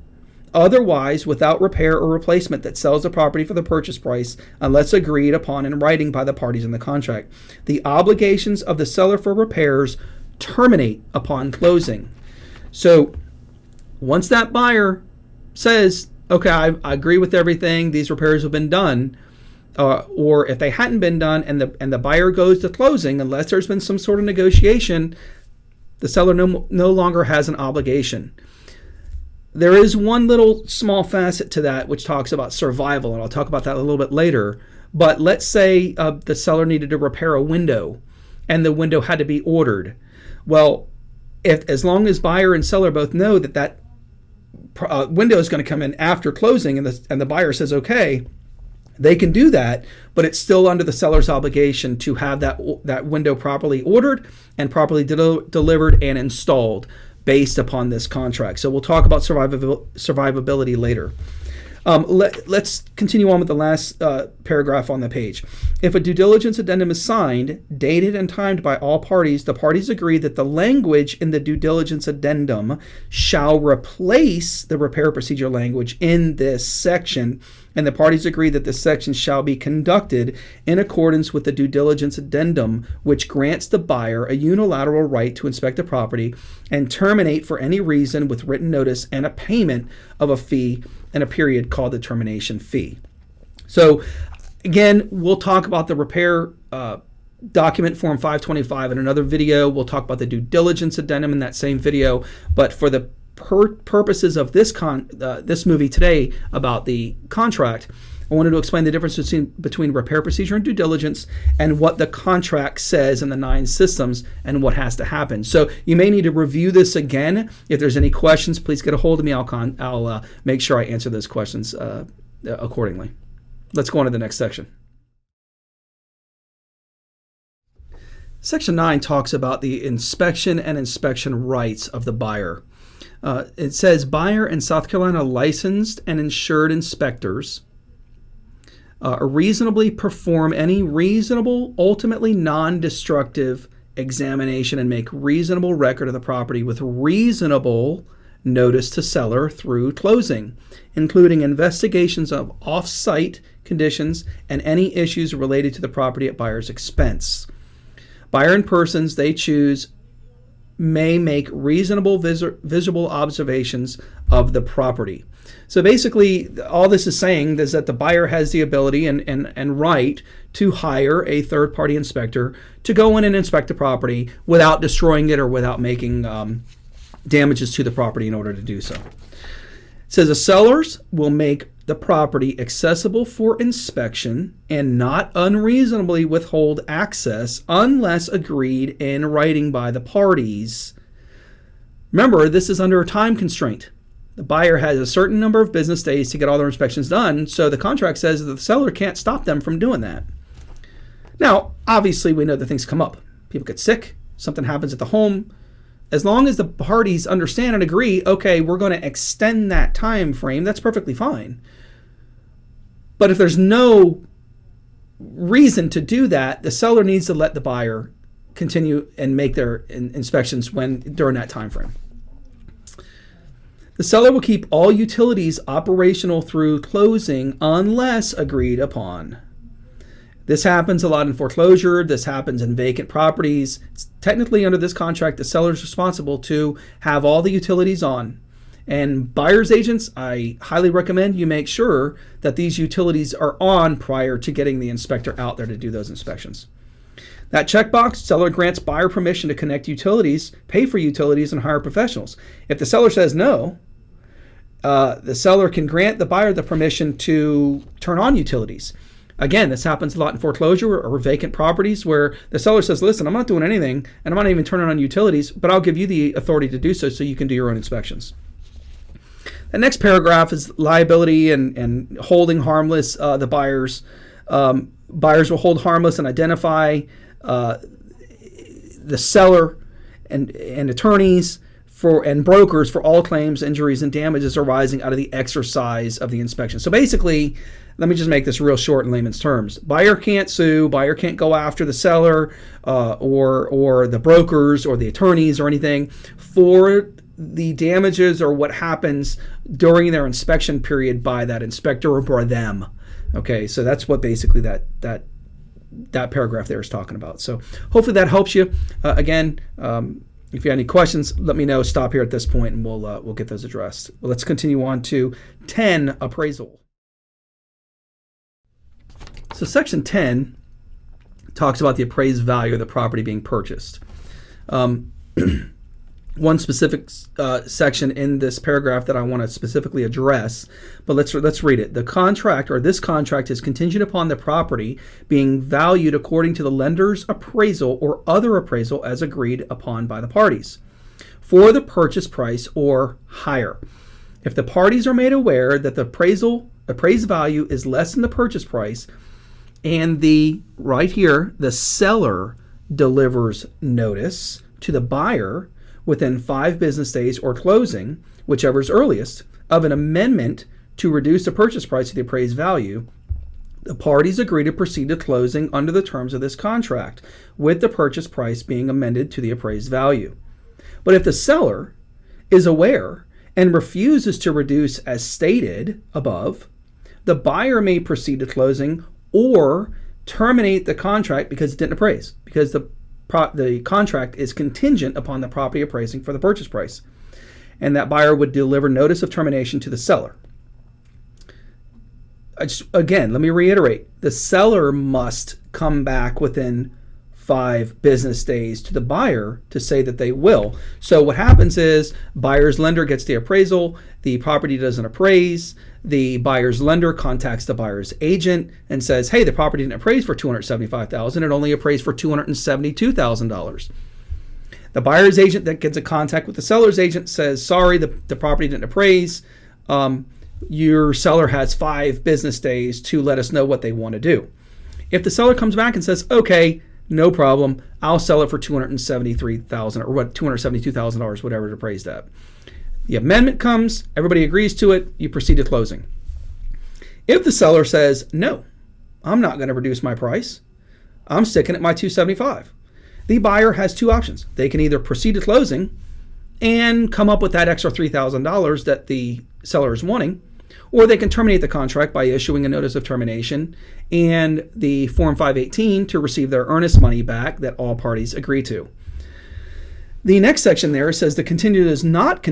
otherwise without repair or replacement, that sells the property for the purchase price unless agreed upon in writing by the parties in the contract. The obligations of the seller for repairs terminate upon closing. So once that buyer says, okay, I agree with everything, these repairs have been done, or if they hadn't been done and the buyer goes to closing, unless there's been some sort of negotiation, the seller no longer has an obligation. There is one little small facet to that which talks about survival, and I'll talk about that a little bit later. But let's say the seller needed to repair a window and the window had to be ordered. Well, as long as buyer and seller both know that window is going to come in after closing and the buyer says, okay, they can do that, but it's still under the seller's obligation to have that window properly ordered and properly delivered and installed based upon this contract. So we'll talk about survivability later. Let's continue on with the last paragraph on the page. If a due diligence addendum is signed, dated, and timed by all parties, the parties agree that the language in the due diligence addendum shall replace the repair procedure language in this section, and the parties agree that this section shall be conducted in accordance with the due diligence addendum, which grants the buyer a unilateral right to inspect the property and terminate for any reason with written notice and a payment of a fee and a period called the termination fee. So again, we'll talk about the repair document form 525 in another video. We'll talk about the due diligence addendum in that same video, but for the purposes of this movie today about the contract, I wanted to explain the difference between repair procedure and due diligence and what the contract says in the 9 systems and what has to happen. So you may need to review this again. If there's any questions, please get a hold of me. I'll make sure I answer those questions accordingly. Let's go on to the next section. Section 9 talks about the inspection and inspection rights of the buyer. It says buyer and South Carolina licensed and insured inspectors reasonably perform any reasonable, ultimately non-destructive examination and make reasonable record of the property with reasonable notice to seller through closing, including investigations of off-site conditions and any issues related to the property at buyer's expense. Buyer and persons they choose may make reasonable visible observations of the property. So basically, all this is saying is that the buyer has the ability and right to hire a third-party inspector to go in and inspect the property without destroying it or without making damages to the property in order to do so. It says the sellers will make the property accessible for inspection and not unreasonably withhold access unless agreed in writing by the parties. Remember, this is under a time constraint. The buyer has a certain number of business days to get all their inspections done, so the contract says that the seller can't stop them from doing that. Now, obviously, we know that things come up. People get sick, something happens at the home. As long as the parties understand and agree, okay, we're going to extend that time frame, that's perfectly fine. But if there's no reason to do that, the seller needs to let the buyer continue and make their inspections during that time frame. The seller will keep all utilities operational through closing unless agreed upon. This happens a lot in foreclosure. This happens in vacant properties. It's technically, under this contract, the seller is responsible to have all the utilities on. And buyer's agents, I highly recommend you make sure that these utilities are on prior to getting the inspector out there to do those inspections. That checkbox, seller grants buyer permission to connect utilities, pay for utilities, and hire professionals. If the seller says no, the seller can grant the buyer the permission to turn on utilities. Again, this happens a lot in foreclosure or vacant properties where the seller says, listen, I'm not doing anything and I'm not even turning on utilities, but I'll give you the authority to do so you can do your own inspections. The next paragraph is liability and holding harmless the buyers. Buyers will hold harmless and identify the seller and attorneys and brokers for all claims, injuries, and damages arising out of the exercise of the inspection. So basically, let me just make this real short in layman's terms. Buyer can't sue. Buyer can't go after the seller or the brokers or the attorneys or anything for the damages or what happens during their inspection period by that inspector or by them. Okay, so that's what basically that paragraph there is talking about. So hopefully that helps you. Again, if you have any questions, let me know. Stop here at this point, and we'll get those addressed. Well, let's continue on to 10, appraisal. So section 10 talks about the appraised value of the property being purchased. One specific section in this paragraph that I want to specifically address, but let's read it. The contract or this contract is contingent upon the property being valued according to the lender's appraisal or other appraisal as agreed upon by the parties for the purchase price or higher. If the parties are made aware that the appraised value is less than the purchase price, and the seller delivers notice to the buyer within 5 business days or closing, whichever is earliest, of an amendment to reduce the purchase price of the appraised value, the parties agree to proceed to closing under the terms of this contract, with the purchase price being amended to the appraised value. But if the seller is aware and refuses to reduce as stated above, the buyer may proceed to closing or terminate the contract because it didn't appraise, because the contract is contingent upon the property appraising for the purchase price, and that buyer would deliver notice of termination to the seller. Again, let me reiterate, the seller must come back within 5 business days to the buyer to say that they will. So what happens is buyer's lender gets the appraisal, the property doesn't appraise, the buyer's lender contacts the buyer's agent and says, hey, the property didn't appraise for $275,000, it only appraised for $272,000. The buyer's agent that gets a contact with the seller's agent says, sorry, the property didn't appraise. Your seller has 5 business days to let us know what they want to do. If the seller comes back and says, okay, no problem, I'll sell it for $273,000 or what, $272,000, whatever it appraised at. The amendment comes, everybody agrees to it, you proceed to closing. If the seller says, no, I'm not going to reduce my price, I'm sticking at my $275,000, the buyer has 2 options. They can either proceed to closing and come up with that extra $3,000 that the seller is wanting, or they can terminate the contract by issuing a notice of termination and the Form 518 to receive their earnest money back that all parties agree to. The next section there says the contract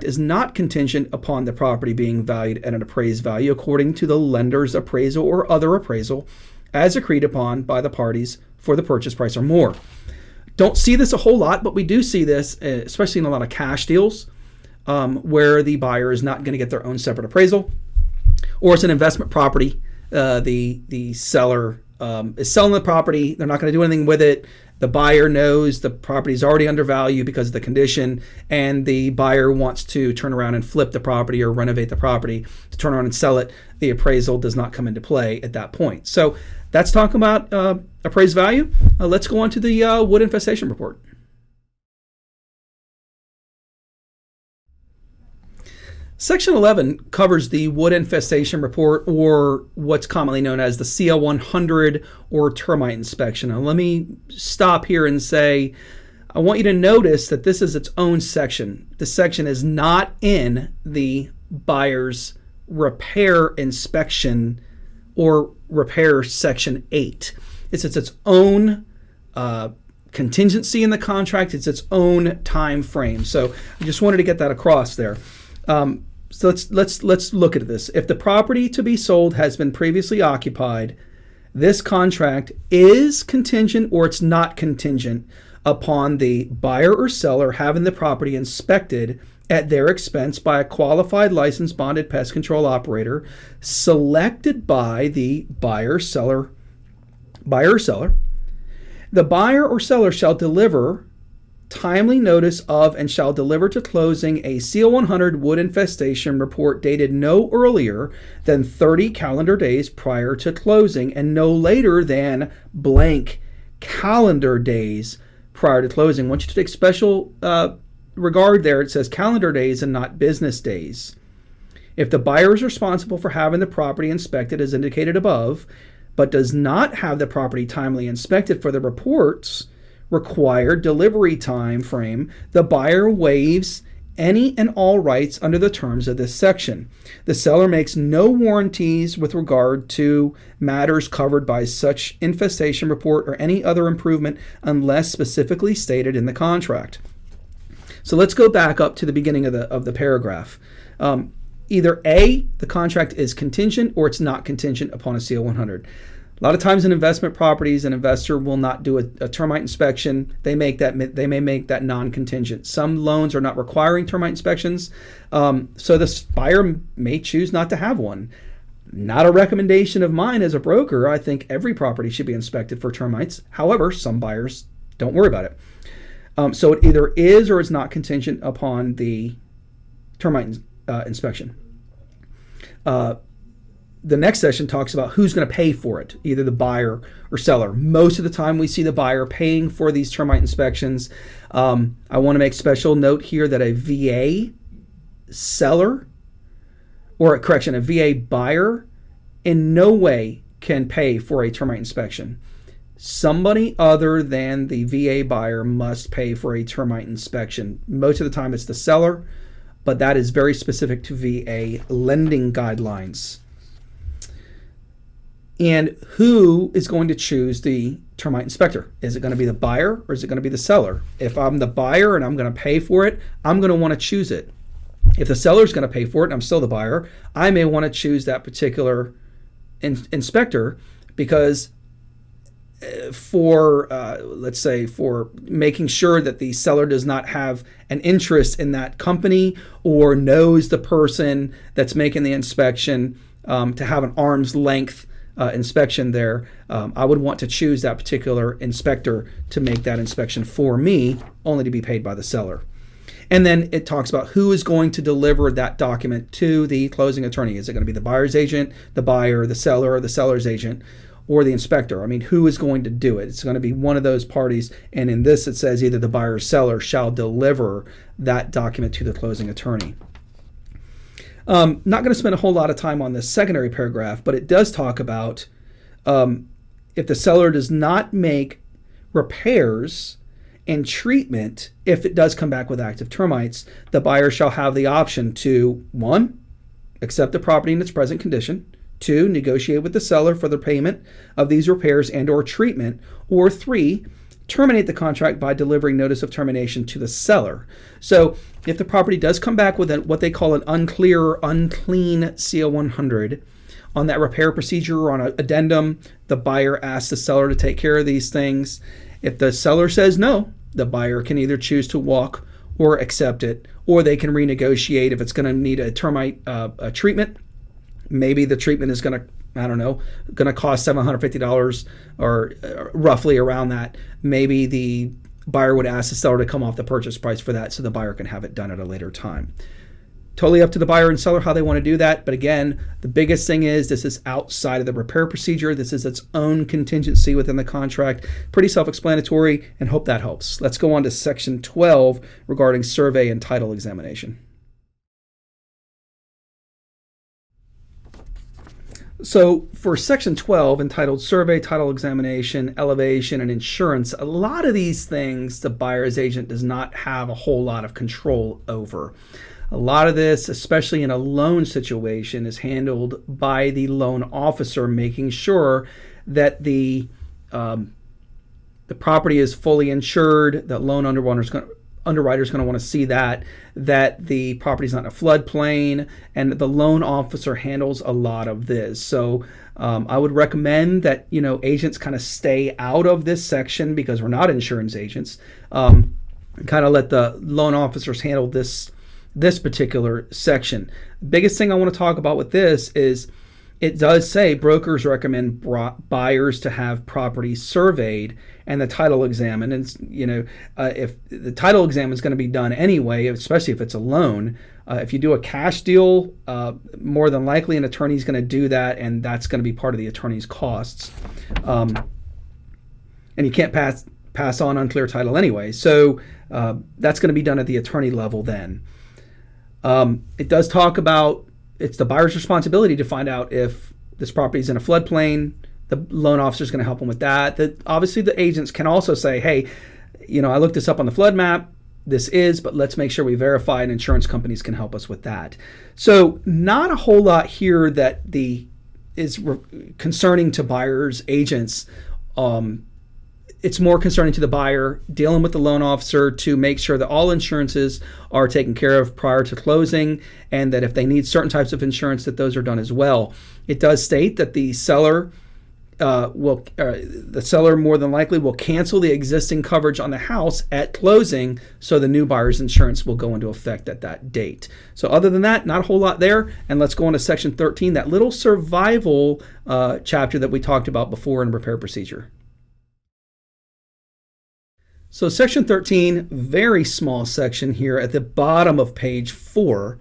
is not contingent upon the property being valued at an appraised value according to the lender's appraisal or other appraisal as agreed upon by the parties for the purchase price or more. Don't see this a whole lot, but we do see this, especially in a lot of cash deals, where the buyer is not going to get their own separate appraisal, or it's an investment property. The seller is selling the property. They're not going to do anything with it. The buyer knows the property is already undervalued because of the condition, and the buyer wants to turn around and flip the property or renovate the property to turn around and sell it. The appraisal does not come into play at that point. So that's talking about appraised value. Let's go on to the wood infestation report. Section 11 covers the wood infestation report, or what's commonly known as the CL 100 or termite inspection. Now let me stop here and say, I want you to notice that this is its own section. This section is not in the buyer's repair inspection or repair section 8. It's its own contingency in the contract. It's its own time frame. So I just wanted to get that across there. So let's look at this. If the property to be sold has been previously occupied, this contract is contingent or it's not contingent upon the buyer or seller having the property inspected at their expense by a qualified licensed bonded pest control operator selected by the buyer or seller. The buyer or seller shall deliver timely notice of and shall deliver to closing a CO 100 wood infestation report dated no earlier than 30 calendar days prior to closing and no later than blank calendar days prior to closing. I want you to take special regard there. It says calendar days and not business days. If the buyer is responsible for having the property inspected as indicated above, but does not have the property timely inspected for the report's required delivery time frame, the buyer waives any and all rights under the terms of this section. The seller makes no warranties with regard to matters covered by such infestation report or any other improvement unless specifically stated in the contract. So let's go back up to the beginning of the paragraph. Either A, the contract is contingent, or it's not contingent upon a CO 100. A lot of times in investment properties, an investor will not do a termite inspection. They may make that non-contingent. Some loans are not requiring termite inspections, so the buyer may choose not to have one. Not a recommendation of mine as a broker. I think every property should be inspected for termites. However, some buyers don't worry about it. So it either is or is not contingent upon the termite inspection. The next section talks about who's going to pay for it, either the buyer or seller. Most of the time we see the buyer paying for these termite inspections. I want to make special note here that a VA seller, or correction, a VA buyer in no way can pay for a termite inspection. Somebody other than the VA buyer must pay for a termite inspection. Most of the time it's the seller, but that is very specific to VA lending guidelines. And who is going to choose the termite inspector? Is it going to be the buyer or is it going to be the seller? If I'm the buyer and I'm going to pay for it, I'm going to want to choose it. If the seller is going to pay for it and I'm still the buyer, I may want to choose that particular inspector because let's say for making sure that the seller does not have an interest in that company or knows the person that's making the inspection, to have an arm's length inspection there, I would want to choose that particular inspector to make that inspection for me, only to be paid by the seller. And then it talks about who is going to deliver that document to the closing attorney. Is it going to be the buyer's agent, the buyer, the seller, or the seller's agent, or the inspector? I mean, who is going to do it? It's going to be one of those parties. And in this, it says either the buyer or seller shall deliver that document to the closing attorney. Not going to spend a whole lot of time on this secondary paragraph, but it does talk about if the seller does not make repairs and treatment, if it does come back with active termites, the buyer shall have the option to 1, accept the property in its present condition, 2, negotiate with the seller for the payment of these repairs and or treatment, or 3, terminate the contract by delivering notice of termination to the seller. So if the property does come back with what they call an unclear or unclean CO 100, on that repair procedure or on an addendum, the buyer asks the seller to take care of these things. If the seller says no, the buyer can either choose to walk or accept it, or they can renegotiate if it's going to need a termite treatment. Maybe the treatment is going to cost $750 or roughly around that. Maybe the buyer would ask the seller to come off the purchase price for that so the buyer can have it done at a later time. Totally up to the buyer and seller how they want to do that. But again, the biggest thing is this is outside of the repair procedure. This is its own contingency within the contract. Pretty self-explanatory, and hope that helps. Let's go on to section 12 regarding survey and title examination. So for section 12, entitled Survey, Title Examination, Elevation, and Insurance, a lot of these things the buyer's agent does not have a whole lot of control over. A lot of this, especially in a loan situation, is handled by the loan officer, making sure that the property is fully insured, that loan underwriter's going to want to see that the property is not in a floodplain, and the loan officer handles a lot of this. So I would recommend that agents kind of stay out of this section because we're not insurance agents. Kind of let the loan officers handle this particular section. The biggest thing I want to talk about with this is it does say brokers recommend buyers to have property surveyed and the title examined. And if the title exam is going to be done anyway, especially if it's a loan, if you do a cash deal, more than likely an attorney is going to do that, and that's going to be part of the attorney's costs. And you can't pass on unclear title anyway, so that's going to be done at the attorney level then. It does talk about it's the buyer's responsibility to find out if this property is in a floodplain. The loan officer is going to help them with that. Obviously, the agents can also say, hey, I looked this up on the flood map. This is, but let's make sure we verify, and insurance companies can help us with that. So not a whole lot here that is concerning to buyers, agents. It's more concerning to the buyer, dealing with the loan officer to make sure that all insurances are taken care of prior to closing, and that if they need certain types of insurance, that those are done as well. It does state that the seller more than likely will cancel the existing coverage on the house at closing, so the new buyer's insurance will go into effect at that date. So other than that, not a whole lot there. And let's go on to Section 13, that little survival chapter that we talked about before in repair procedure. So Section 13, very small section here at the bottom of page 4.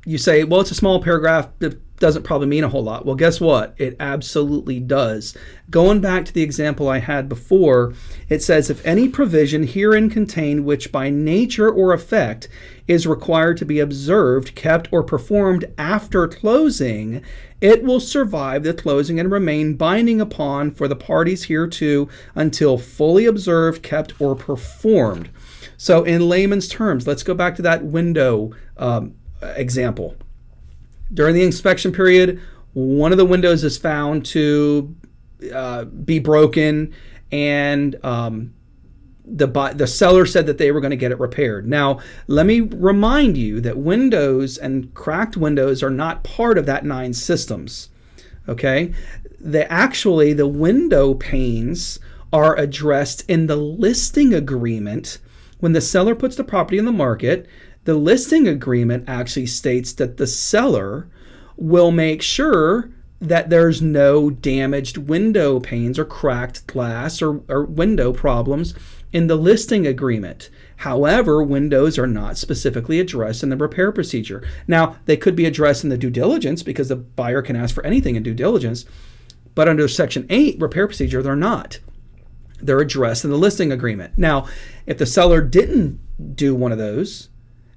You say, well, it's a small paragraph. It doesn't probably mean a whole lot. Well, guess what? It absolutely does. Going back to the example I had before, it says, if any provision herein contained which by nature or effect is required to be observed, kept, or performed after closing, it will survive the closing and remain binding upon for the parties hereto until fully observed, kept, or performed. So in layman's terms, let's go back to that window example. During the inspection period, one of the windows is found to be broken, and the seller said that they were going to get it repaired. Now, let me remind you that windows and cracked windows are not part of that 9 systems. Okay? The window panes are addressed in the listing agreement. When the seller puts the property in the market, the listing agreement actually states that the seller will make sure that there's no damaged window panes or cracked glass or window problems in the listing agreement. However, windows are not specifically addressed in the repair procedure. Now, they could be addressed in the due diligence because the buyer can ask for anything in due diligence, but under Section 8 repair procedure, they're not. They're addressed in the listing agreement. Now, if the seller didn't do one of those,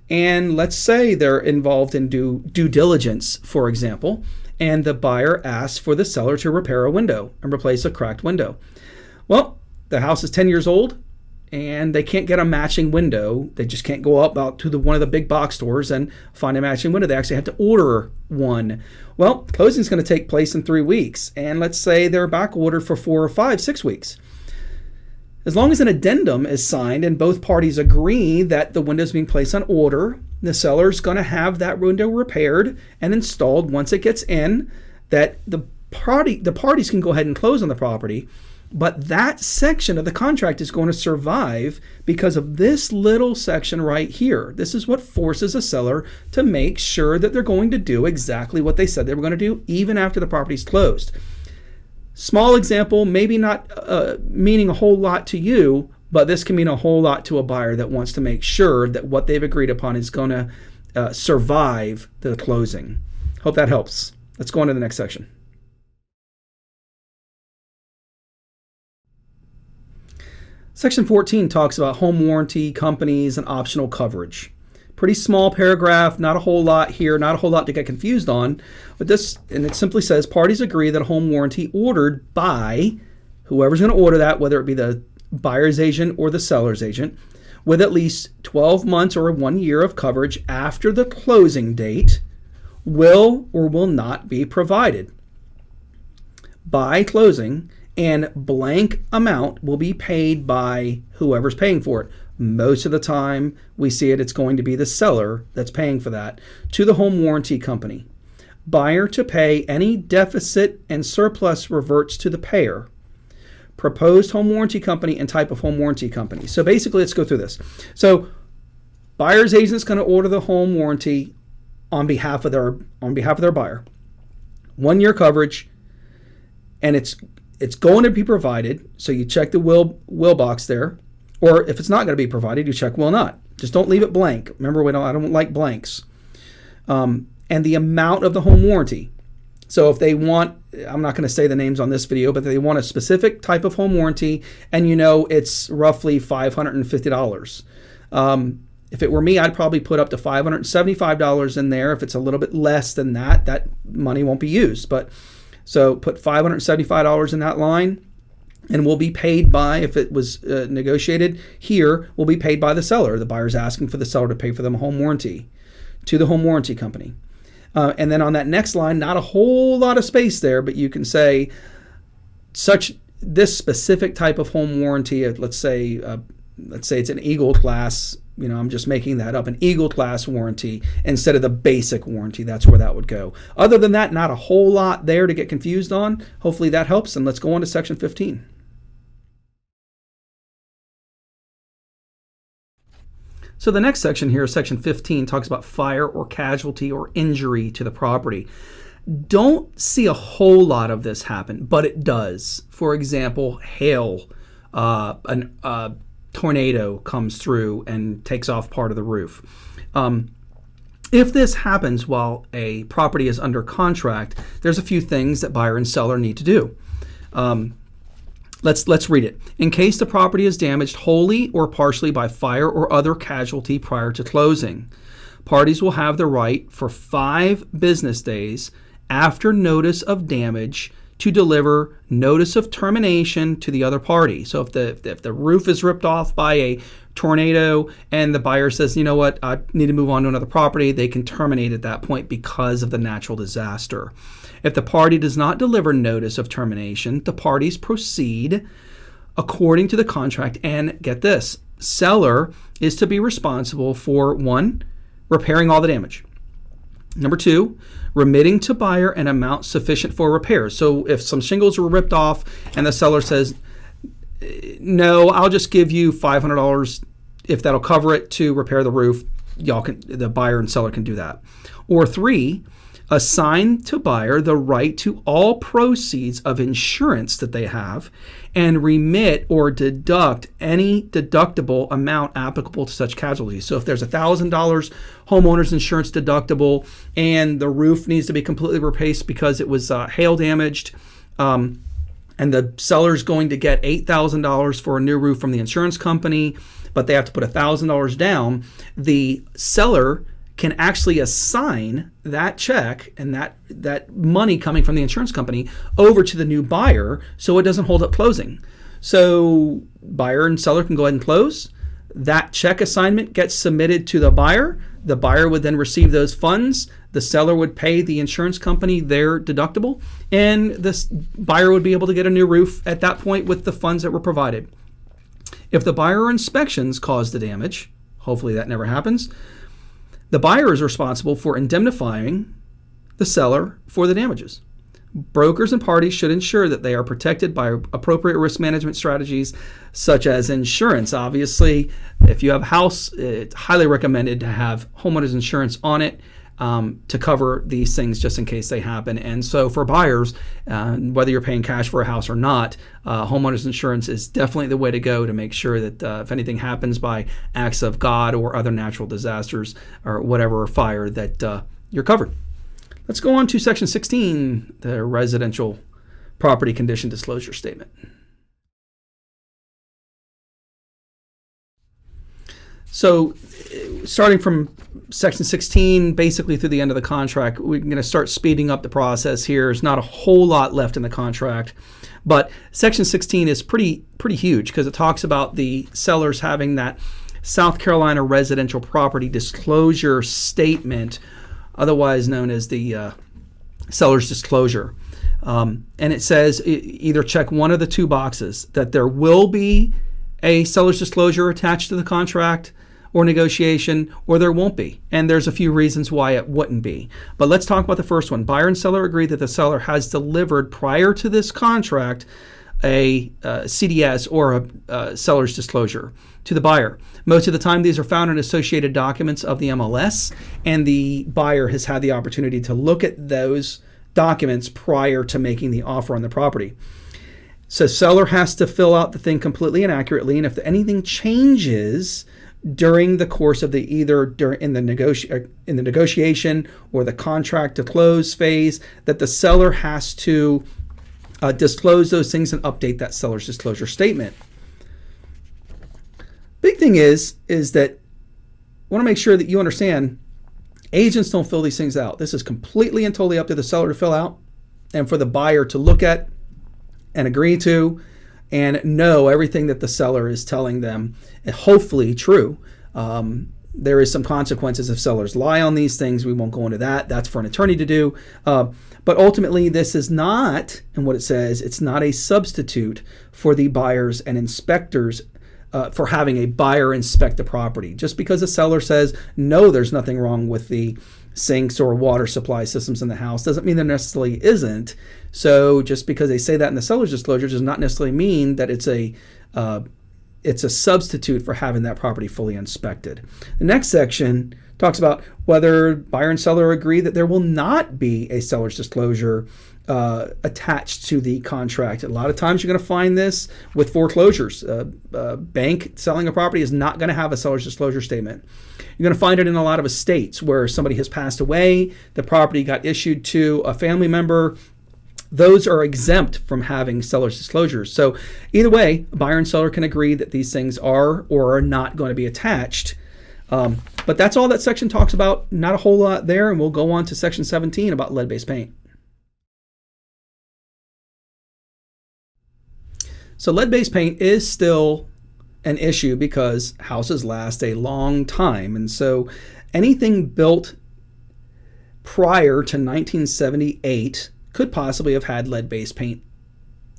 and let's say they're involved in due diligence, for example, and the buyer asks for the seller to repair a window and replace a cracked window. Well, the house is 10 years old, and they can't get a matching window. They just can't go up out to one of the big box stores and find a matching window. They actually have to order one. Well, closing is going to take place in 3 weeks, and let's say they're back ordered for 4 or 5, 6 weeks. As long as an addendum is signed and both parties agree that the window is being placed on order, the seller's going to have that window repaired and installed once it gets in, that the parties can go ahead and close on the property. But that section of the contract is going to survive because of this little section right here. This is what forces a seller to make sure that they're going to do exactly what they said they were going to do, even after the property's closed. Small example, maybe not meaning a whole lot to you, but this can mean a whole lot to a buyer that wants to make sure that what they've agreed upon is going to survive the closing. Hope that helps. Let's go on to the next section. Section 14 talks about home warranty companies and optional coverage. Pretty small paragraph, not a whole lot here, not a whole lot to get confused on. But it simply says, parties agree that a home warranty ordered by whoever's going to order that, whether it be the buyer's agent or the seller's agent, with at least 12 months or 1 year of coverage after the closing date, will or will not be provided. By closing, and blank amount will be paid by whoever's paying for it. Most of the time we see it's going to be the seller that's paying for that, to the home warranty company. Buyer to pay any deficit and surplus reverts to the payer. Proposed home warranty company and type of home warranty company. So basically, let's go through this. So buyer's agent is going to order the home warranty on behalf of their buyer. 1 year coverage, and it's going to be provided. So you check the will box there, or if it's not going to be provided, you check will not. Just don't leave it blank. Remember, I don't like blanks. And the amount of the home warranty. So if they want, I'm not going to say the names on this video, but they want a specific type of home warranty, and it's roughly $550. If it were me, I'd probably put up to $575 in there. If it's a little bit less than that, that money won't be used. But so put $575 in that line, and we'll be paid by, if it was negotiated here, we'll be paid by the seller. The buyer's asking for the seller to pay for them a home warranty to the home warranty company. And then on that next line, not a whole lot of space there, but you can say this specific type of home warranty. Let's say it's an Eagle class. I'm just making that up, an Eagle class warranty instead of the basic warranty. That's where that would go. Other than that, not a whole lot there to get confused on. Hopefully that helps. And let's go on to section 15. So the next section here, section 15, talks about fire or casualty or injury to the property. Don't see a whole lot of this happen, but it does. For example, hail, a tornado comes through and takes off part of the roof. If this happens while a property is under contract, there's a few things that buyer and seller need to do. Let's read it. In case the property is damaged wholly or partially by fire or other casualty prior to closing, parties will have the right for 5 business days after notice of damage to deliver notice of termination to the other party. So if the roof is ripped off by a tornado and the buyer says, you know what, I need to move on to another property, they can terminate at that point because of the natural disaster. If the party does not deliver notice of termination, the parties proceed according to the contract, and get this, seller is to be responsible for 1, repairing all the damage. Number 2, remitting to buyer an amount sufficient for repairs. So if some shingles were ripped off and the seller says, no, I'll just give you $500 if that'll cover it to repair the roof, the buyer and seller can do that. Or 3, assign to buyer the right to all proceeds of insurance that they have and remit or deduct any deductible amount applicable to such casualties. So if there's $1,000 homeowner's insurance deductible and the roof needs to be completely replaced because it was hail damaged, and the seller's going to get $8,000 for a new roof from the insurance company, but they have to put $1,000 down, the seller can actually assign that check and that money coming from the insurance company over to the new buyer so it doesn't hold up closing. So buyer and seller can go ahead and close. That check assignment gets submitted to the buyer. The buyer would then receive those funds. The seller would pay the insurance company their deductible, and this buyer would be able to get a new roof at that point with the funds that were provided. If the buyer inspections cause the damage, hopefully that never happens, the buyer is responsible for indemnifying the seller for the damages. Brokers and parties should ensure that they are protected by appropriate risk management strategies such as insurance. Obviously, if you have a house, it's highly recommended to have homeowners insurance on it to cover these things just in case they happen. And so for buyers, whether you're paying cash for a house or not, homeowners insurance is definitely the way to go to make sure that if anything happens by acts of God or other natural disasters or whatever, or fire, that you're covered. Let's go on to section 16, the residential property condition disclosure statement. So starting from section 16, basically through the end of the contract, we're going to start speeding up the process here. There's not a whole lot left in the contract, but section 16 is pretty huge because it talks about the sellers having that South Carolina residential property disclosure statement, otherwise known as the seller's disclosure. And it says either check one of the 2 boxes, that there will be a seller's disclosure attached to the contract or negotiation, or there won't be. And there's a few reasons why it wouldn't be. But let's talk about the first one. Buyer and seller agree that the seller has delivered prior to this contract a CDS or a seller's disclosure to the buyer. Most of the time, these are found in associated documents of the MLS, and the buyer has had the opportunity to look at those documents prior to making the offer on the property. So seller has to fill out the thing completely and accurately, and if anything changes during the course of in the negotiation or the contract to close phase, that the seller has to disclose those things and update that seller's disclosure statement. Big thing is that I want to make sure that you understand agents don't fill these things out. This is completely and totally up to the seller to fill out and for the buyer to look at and agree to and know everything that the seller is telling them, and hopefully true. There is some consequences if sellers lie on these things. We won't go into that. That's for an attorney to do. But ultimately, this is not, and what it says, it's not a substitute for the buyers and inspectors for having a buyer inspect the property. Just because a seller says, no, there's nothing wrong with the sinks or water supply systems in the house doesn't mean there necessarily isn't. So just because they say that in the seller's disclosure does not necessarily mean that it's a substitute for having that property fully inspected. The next section talks about whether buyer and seller agree that there will not be a seller's disclosure attached to the contract. A lot of times you're going to find this with foreclosures. Bank selling a property is not going to have a seller's disclosure statement. You're going to find it in a lot of estates where somebody has passed away, the property got issued to a family member. Those are exempt from having seller's disclosures. So either way, buyer and seller can agree that these things are or are not going to be attached. But that's all that section talks about. Not a whole lot there, and we'll go on to section 17 about lead-based paint. So lead-based paint is still an issue because houses last a long time. And so anything built prior to 1978 could possibly have had lead-based paint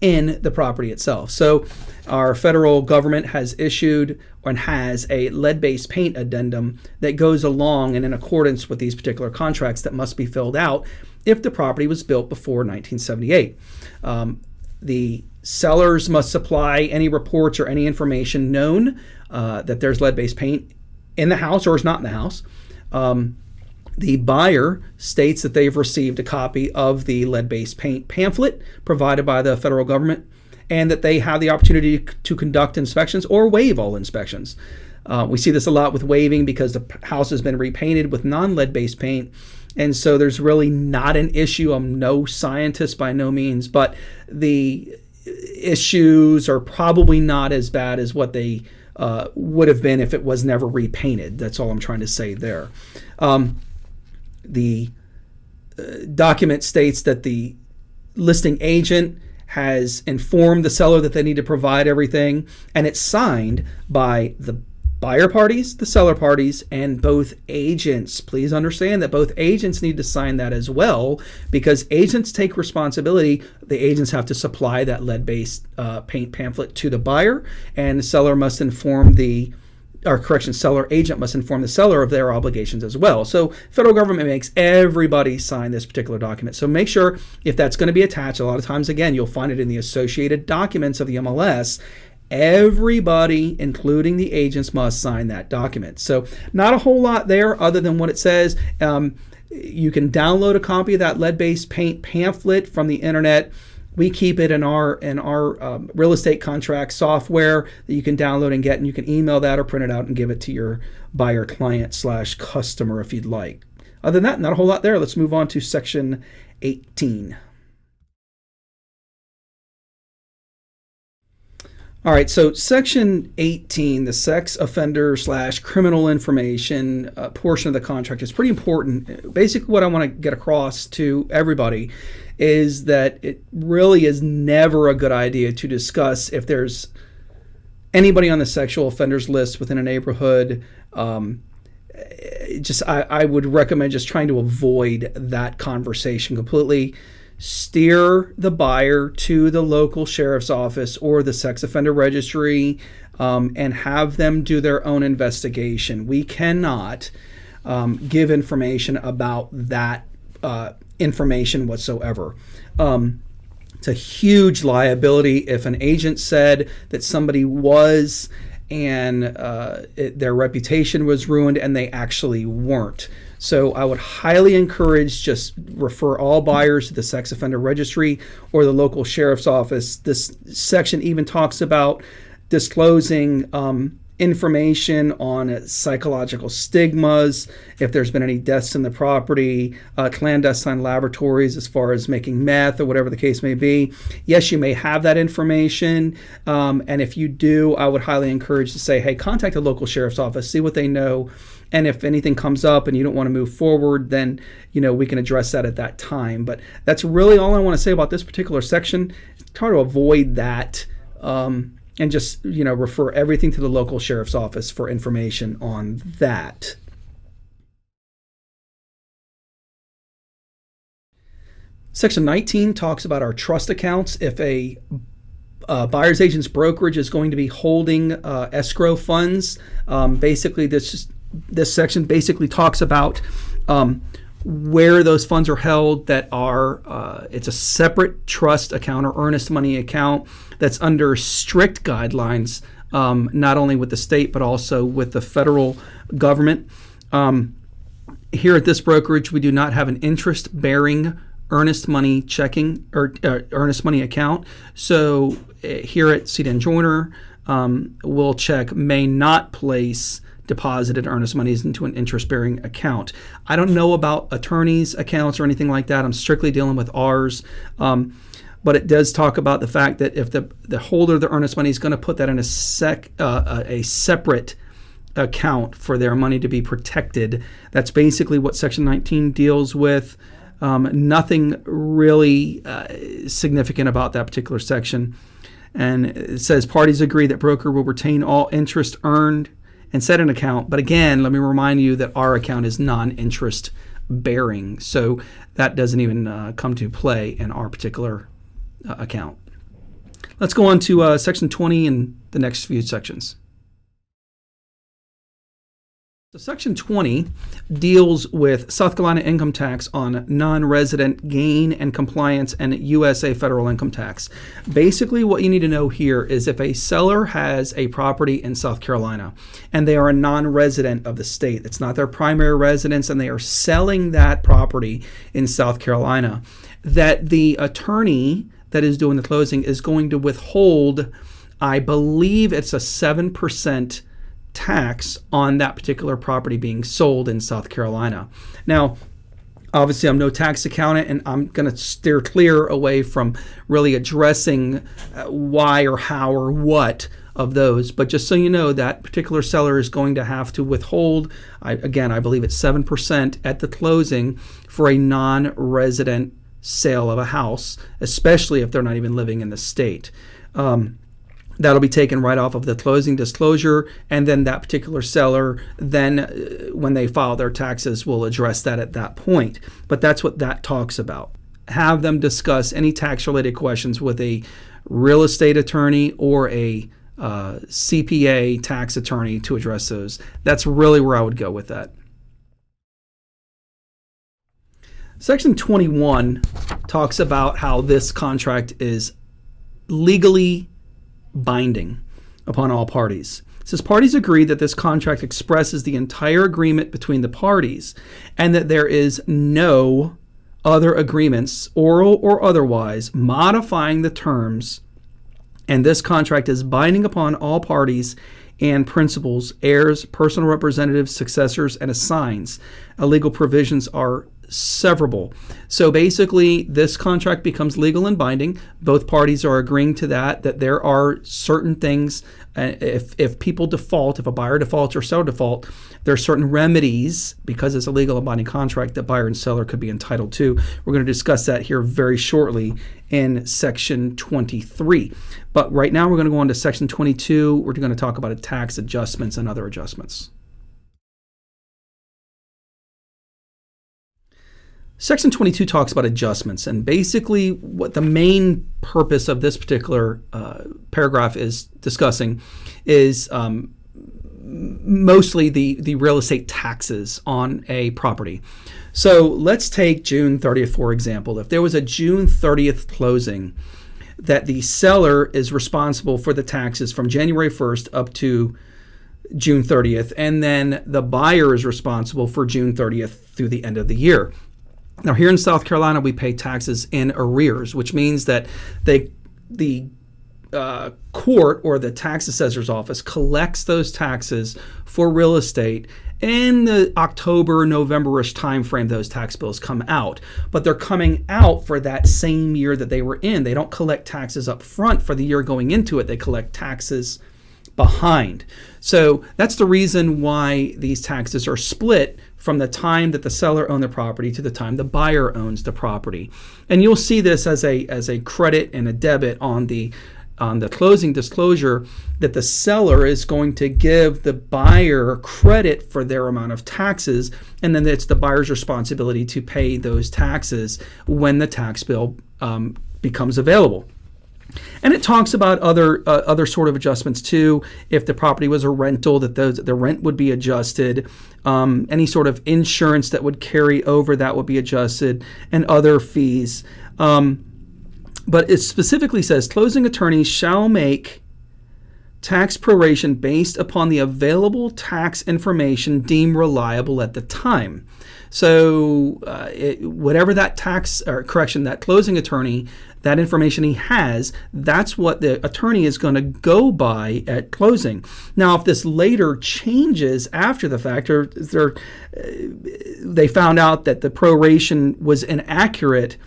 in the property itself. So our federal government has issued and has a lead-based paint addendum that goes along and in accordance with these particular contracts that must be filled out if the property was built before 1978. The sellers must supply any reports or any information known that there's lead-based paint in the house or is not in the house. The buyer states that they've received a copy of the lead-based paint pamphlet provided by the federal government and that they have the opportunity to conduct inspections or waive all inspections. We see this a lot with waiving because the house has been repainted with non-lead-based paint, and so there's really not an issue. I'm no scientist by no means, but the issues are probably not as bad as what they would have been if it was never repainted. That's all I'm trying to say there. The document states that the listing agent has informed the seller that they need to provide everything, and it's signed by the buyer parties, the seller parties, and both agents. Please understand that both agents need to sign that as well, because agents take responsibility. The agents have to supply that lead-based paint pamphlet to the buyer, and the seller must inform seller agent must inform the seller of their obligations as well. So federal government makes everybody sign this particular document. So make sure if that's going to be attached, a lot of times, again, you'll find it in the associated documents of the MLS. Everybody, including the agents, must sign that document. So not a whole lot there other than what it says. You can download a copy of that lead-based paint pamphlet from the internet. We keep it in our real estate contract software that you can download and get, and you can email that or print it out and give it to your buyer client / customer if you'd like. Other than that, not a whole lot there. Let's move on to section 18. All right, so section 18, the sex offender / criminal information portion of the contract is pretty important. Basically, what I want to get across to everybody is that it really is never a good idea to discuss if there's anybody on the sexual offenders list within a neighborhood. I would recommend just trying to avoid that conversation completely. Steer the buyer to the local sheriff's office or the sex offender registry and have them do their own investigation. We cannot give information about that information whatsoever. It's a huge liability if an agent said that somebody was and their reputation was ruined and they actually weren't. So I would highly encourage just refer all buyers to the sex offender registry or the local sheriff's office. This section even talks about disclosing information on psychological stigmas, if there's been any deaths in the property, clandestine laboratories as far as making meth or whatever the case may be. Yes, you may have that information, and if you do, I would highly encourage to say, hey, contact a local sheriff's office, see what they know, and if anything comes up and you don't want to move forward, then we can address that at that time. But that's really all I want to say about this particular section. Try to avoid that. And just, refer everything to the local sheriff's office for information on that. Section 19 talks about our trust accounts. If a buyer's agent's brokerage is going to be holding escrow funds, basically this section basically talks about where those funds are held, that are it's a separate trust account or earnest money account that's under strict guidelines, not only with the state but also with the federal government. Here at this brokerage, we do not have an interest-bearing earnest money checking or earnest money account. So here at Seat & Joiner, we'll check may not place deposited earnest monies into an interest-bearing account. I don't know about attorneys' accounts or anything like that. I'm strictly dealing with ours. But it does talk about the fact that if the holder of the earnest money is going to put that in a separate account for their money to be protected, that's basically what Section 19 deals with. Nothing really significant about that particular section. And it says parties agree that broker will retain all interest earned and set an account. But again, let me remind you that our account is non-interest bearing. So that doesn't even come to play in our particular account. Let's go on to Section 20 and the next few sections. So Section 20 deals with South Carolina income tax on non-resident gain and compliance and USA federal income tax. Basically, what you need to know here is if a seller has a property in South Carolina and they are a non-resident of the state, it's not their primary residence, and they are selling that property in South Carolina, that the attorney that is doing the closing is going to withhold, I believe it's a 7% tax on that particular property being sold in South Carolina. Now, obviously, I'm no tax accountant, and I'm going to steer clear away from really addressing why or how or what of those. But just so you know, that particular seller is going to have to withhold, I believe it's 7% at the closing for a non-resident sale of a house, especially if they're not even living in the state. That'll be taken right off of the closing disclosure, and then that particular seller, then when they file their taxes, will address that at that point. But that's what that talks about. Have them discuss any tax-related questions with a real estate attorney or a CPA tax attorney to address those. That's really where I would go with that. Section 21 talks about how this contract is legally binding upon all parties. It says parties agree that this contract expresses the entire agreement between the parties and that there is no other agreements, oral or otherwise, modifying the terms, and this contract is binding upon all parties and principals, heirs, personal representatives, successors, and assigns. Legal provisions are severable. So basically, this contract becomes legal and binding. Both parties are agreeing to that there are certain things, if people default, if a buyer defaults or seller default, there are certain remedies, because it's a legal and binding contract, that buyer and seller could be entitled to. We're going to discuss that here very shortly in Section 23. But right now, we're going to go on to Section 22. We're going to talk about tax adjustments and other adjustments. Section 22 talks about adjustments, and basically what the main purpose of this particular paragraph is discussing is mostly the real estate taxes on a property. So let's take June 30th, for example. If there was a June 30th closing, that the seller is responsible for the taxes from January 1st up to June 30th, and then the buyer is responsible for June 30th through the end of the year. Now, here in South Carolina, we pay taxes in arrears, which means that the court or the tax assessor's office collects those taxes for real estate in the October, November-ish timeframe. Those tax bills come out, but they're coming out for that same year that they were in. They don't collect taxes up front for the year going into it. They collect taxes behind. So that's the reason why these taxes are split from the time that the seller owned the property to the time the buyer owns the property. And you'll see this as a credit and a debit on the closing disclosure, that the seller is going to give the buyer credit for their amount of taxes, and then it's the buyer's responsibility to pay those taxes when the tax bill becomes available. And it talks about other sort of adjustments too. If the property was a rental, that the rent would be adjusted. Any sort of insurance that would carry over, that would be adjusted, and other fees. But it specifically says closing attorneys shall make tax proration based upon the available tax information deemed reliable at the time. So whatever that that closing attorney, that information he has, that's what the attorney is going to go by at closing. Now, if this later changes after the fact, or they found out that the proration was inaccurate,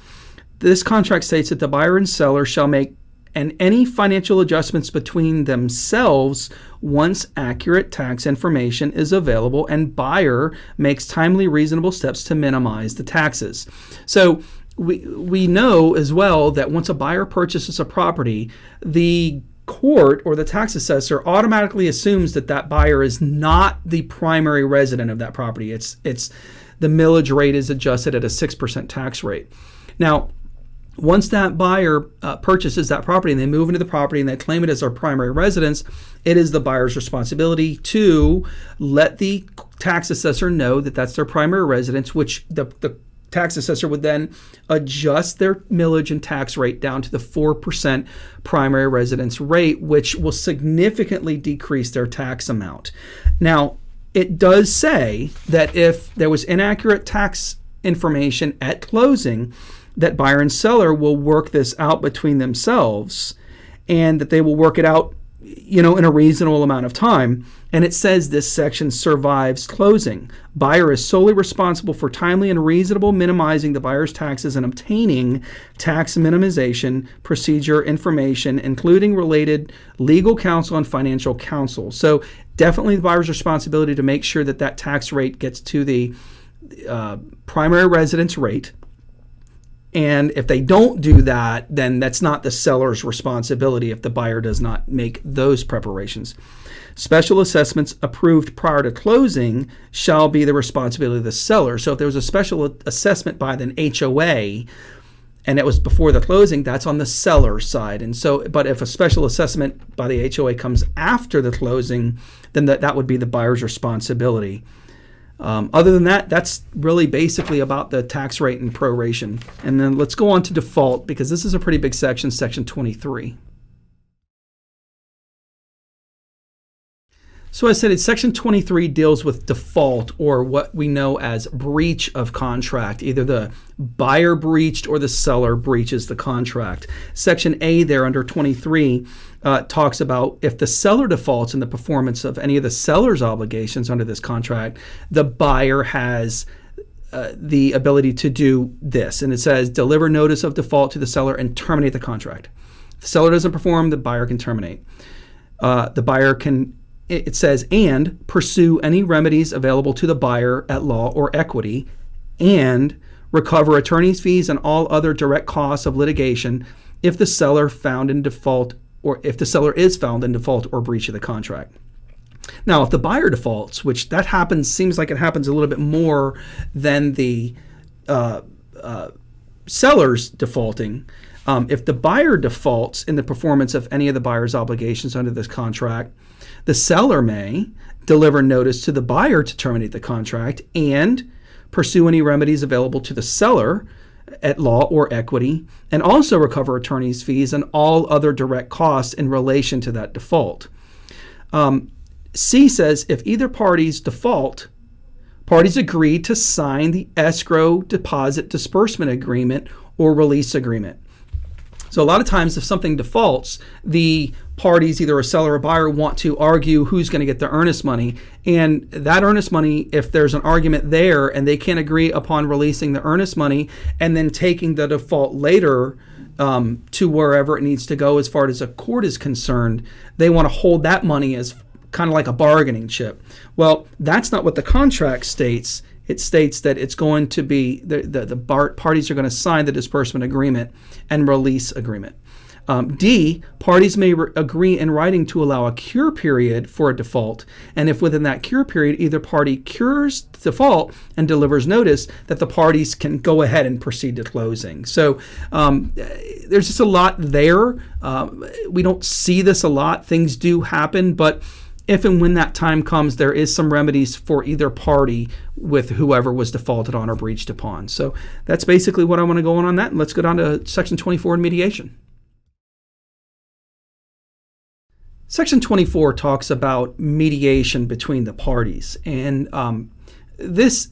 this contract states that the buyer and seller shall make any financial adjustments between themselves once accurate tax information is available, and buyer makes timely, reasonable steps to minimize the taxes. So we know as well that once a buyer purchases a property, the court or the tax assessor automatically assumes that that buyer is not the primary resident of that property. It's the millage rate is adjusted at a 6% tax rate. Now, once that buyer purchases that property and they move into the property and they claim it as their primary residence, it is the buyer's responsibility to let the tax assessor know that that's their primary residence, which the tax assessor would then adjust their millage and tax rate down to the 4% primary residence rate, which will significantly decrease their tax amount. Now, it does say that if there was inaccurate tax information at closing, that buyer and seller will work this out between themselves, and that they will work it out, in a reasonable amount of time. And it says this section survives closing. Buyer is solely responsible for timely and reasonable minimizing the buyer's taxes and obtaining tax minimization procedure information, including related legal counsel and financial counsel. So definitely the buyer's responsibility to make sure that that tax rate gets to the primary residence rate. And if they don't do that, then that's not the seller's responsibility if the buyer does not make those preparations. Special assessments approved prior to closing shall be the responsibility of the seller. So if there was a special assessment by an HOA and it was before the closing, that's on the seller side. And so, but if a special assessment by the HOA comes after the closing, then that would be the buyer's responsibility. Other than that, that's really basically about the tax rate and proration. And then let's go on to default, because this is a pretty big section, section 23. So I said section 23 deals with default, or what we know as breach of contract. Either the buyer breached or the seller breaches the contract. Section A there under 23 talks about if the seller defaults in the performance of any of the seller's obligations under this contract, the buyer has the ability to do this. And it says deliver notice of default to the seller and terminate the contract. If the seller doesn't perform, the buyer can terminate. The buyer can, it says, and pursue any remedies available to the buyer at law or equity, and recover attorney's fees and all other direct costs of litigation if the seller found in default, or if the seller is found in default or breach of the contract. Now, if the buyer defaults, which that happens, seems like it happens a little bit more than the seller's defaulting, If the buyer defaults in the performance of any of the buyer's obligations under this contract, the seller may deliver notice to the buyer to terminate the contract and pursue any remedies available to the seller at law or equity, and also recover attorney's fees and all other direct costs in relation to that default. C says if either party's default, parties agree to sign the escrow deposit disbursement agreement or release agreement. So a lot of times if something defaults, the parties, either a seller or buyer, want to argue who's going to get the earnest money. And that earnest money, if there's an argument there and they can't agree upon releasing the earnest money and then taking the default later to wherever it needs to go as far as a court is concerned, they want to hold that money as kind of like a bargaining chip. Well, that's not what the contract states. It states that it's going to be the parties are going to sign the disbursement agreement and release agreement. D, parties may agree in writing to allow a cure period for a default, and if within that cure period either party cures the default and delivers notice, that the parties can go ahead and proceed to closing. So there's just a lot there. We don't see this a lot. Things do happen, but if and when that time comes, there is some remedies for either party with whoever was defaulted on or breached upon. So that's basically what I want to go on that. And let's go down to Section 24 in mediation. Section 24 talks about mediation between the parties. And this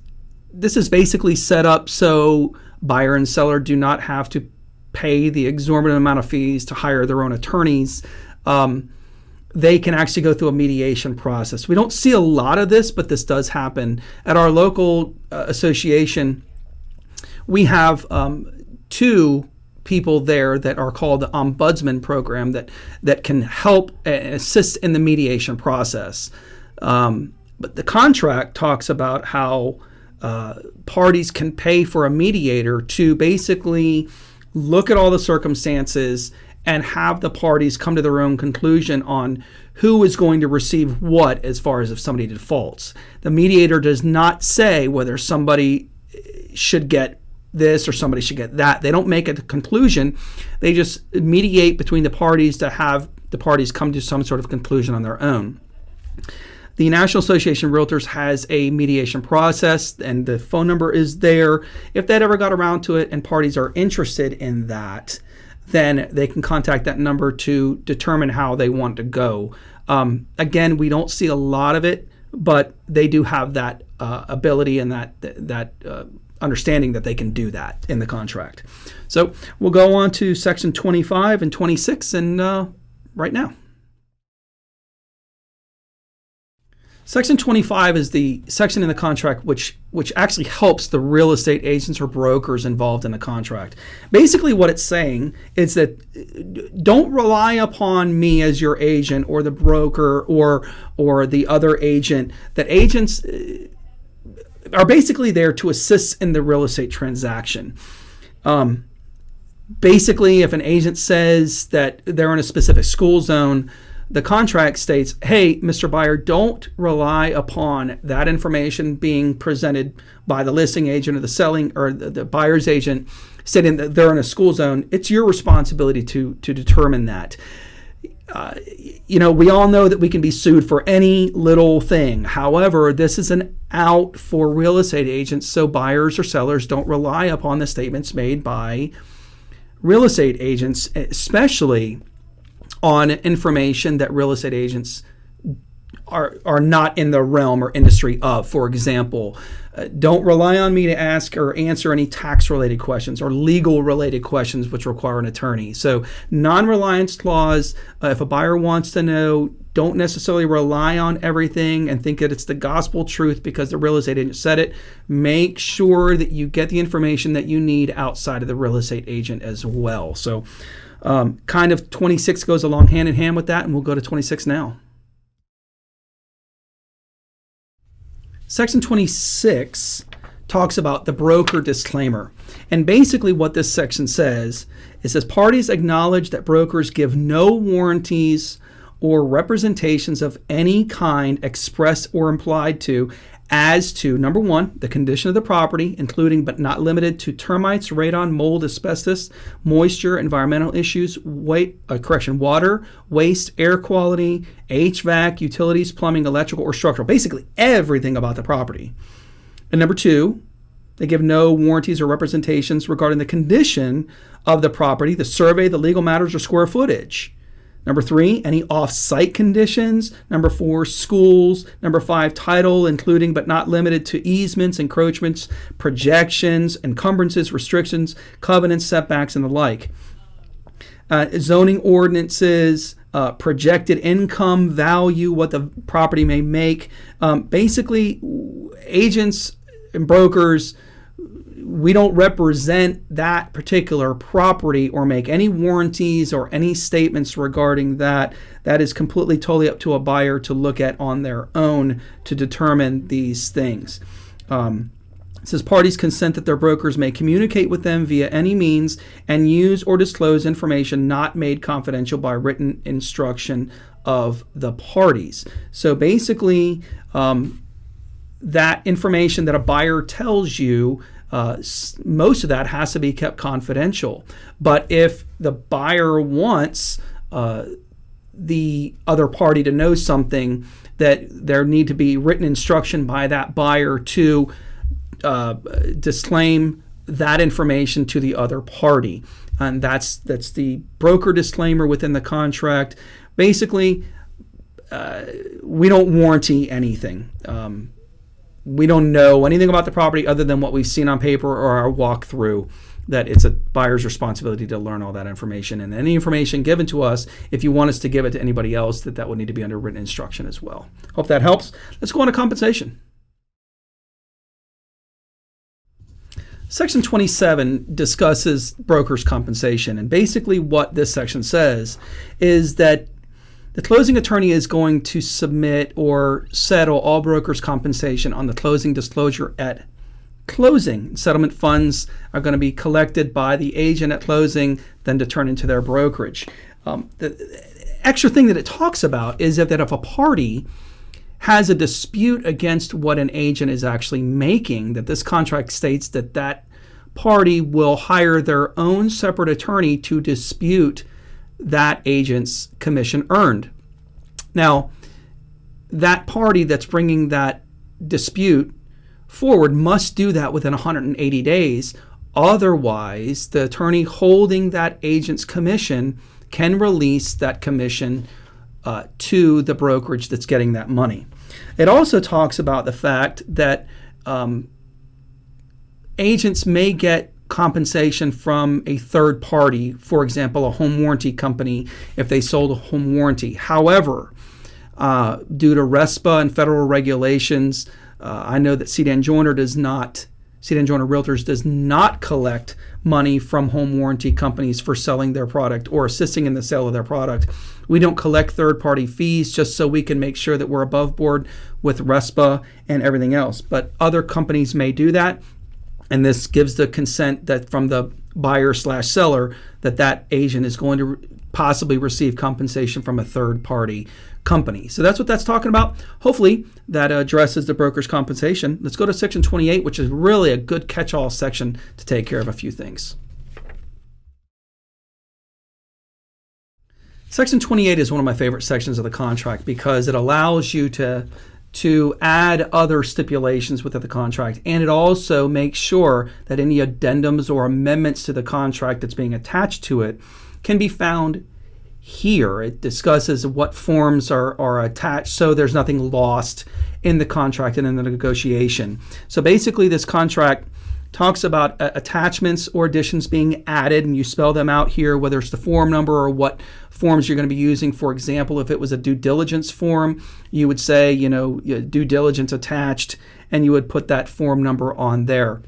is basically set up so buyer and seller do not have to pay the exorbitant amount of fees to hire their own attorneys. They can actually go through a mediation process. We don't see a lot of this, but this does happen. At our local association, we have two people there that are called the Ombudsman program that can help and assist in the mediation process. But the contract talks about how parties can pay for a mediator to basically look at all the circumstances and have the parties come to their own conclusion on who is going to receive what as far as if somebody defaults. The mediator does not say whether somebody should get this or somebody should get that. They don't make a conclusion. They just mediate between the parties to have the parties come to some sort of conclusion on their own. The National Association of Realtors has a mediation process, and the phone number is there. If that ever got around to it and parties are interested in that, then they can contact that number to determine how they want to go. Again, we don't see a lot of it, but they do have that ability and that understanding that they can do that in the contract. So we'll go on to Section 25 and 26 and right now. Section 25 is the section in the contract which actually helps the real estate agents or brokers involved in the contract. Basically what it's saying is that don't rely upon me as your agent or the broker or the other agent. That agents are basically there to assist in the real estate transaction. Basically, if an agent says that they're in a specific school zone, the contract states, hey, Mr. Buyer, don't rely upon that information being presented by the listing agent or the selling or the buyer's agent stating that they're in a school zone. It's your responsibility to determine that. We all know that we can be sued for any little thing. However, this is an out for real estate agents, so buyers or sellers don't rely upon the statements made by real estate agents, especially on information that real estate agents are not in the realm or industry of. For example, don't rely on me to ask or answer any tax-related questions or legal-related questions which require an attorney. So non-reliance clause, if a buyer wants to know, don't necessarily rely on everything and think that it's the gospel truth because the real estate agent said it. Make sure that you get the information that you need outside of the real estate agent as well. So kind of 26 goes along hand in hand with that, and we'll go to 26 now. Section 26 talks about the broker disclaimer. And basically what this section says is that parties acknowledge that brokers give no warranties or representations of any kind expressed or implied to as to, number one, the condition of the property, including but not limited to termites, radon, mold, asbestos, moisture, environmental issues, water, waste, air quality, HVAC, utilities, plumbing, electrical, or structural. Basically everything about the property. And number two, they give no warranties or representations regarding the condition of the property, the survey, the legal matters, or square footage. Number three, any off-site conditions. Number four, schools. Number five, title, including but not limited to easements, encroachments, projections, encumbrances, restrictions, covenants, setbacks, and the like. Zoning ordinances, projected income value, what the property may make. Basically, agents and brokers, we don't represent that particular property or make any warranties or any statements regarding that. That is completely totally up to a buyer to look at on their own to determine these things. It says parties consent that their brokers may communicate with them via any means and use or disclose information not made confidential by written instruction of the parties. So basically, that information that a buyer tells you, most of that has to be kept confidential. But if the buyer wants the other party to know something, that there need to be written instruction by that buyer to disclaim that information to the other party. And that's the broker disclaimer within the contract. Basically, we don't warranty anything. We don't know anything about the property other than what we've seen on paper or our walkthrough, that it's a buyer's responsibility to learn all that information. And any information given to us, if you want us to give it to anybody else, that would need to be under written instruction as well. Hope that helps. Let's go on to compensation. Section 27 discusses broker's compensation. And basically what this section says is that the closing attorney is going to submit or settle all brokers' compensation on the closing disclosure at closing. Settlement funds are going to be collected by the agent at closing, then to turn into their brokerage. The extra thing that it talks about is that if a party has a dispute against what an agent is actually making, that this contract states that that party will hire their own separate attorney to dispute that agent's commission earned. Now, that party that's bringing that dispute forward must do that within 180 days. Otherwise, the attorney holding that agent's commission can release that commission to the brokerage that's getting that money. It also talks about the fact that agents may get compensation from a third party, for example, a home warranty company, if they sold a home warranty. However, due to RESPA and federal regulations, I know that C-Dan Joyner Realtors does not collect money from home warranty companies for selling their product or assisting in the sale of their product. We don't collect third-party fees just so we can make sure that we're above board with RESPA and everything else. But other companies may do that. And this gives the consent that from the buyer/seller that agent is going to possibly receive compensation from a third-party company. So that's what that's talking about. Hopefully that addresses the broker's compensation. Let's go to section 28, which is really a good catch-all section to take care of a few things. Section 28 is one of my favorite sections of the contract because it allows you to add other stipulations within the contract, and it also makes sure that any addendums or amendments to the contract that's being attached to it can be found here. It discusses what forms are attached so there's nothing lost in the contract and in the negotiation. So basically this contract talks about attachments or additions being added, and you spell them out here, whether it's the form number or what forms you're going to be using. For example, if it was a due diligence form, you would say, due diligence attached, and you would put that form number on there.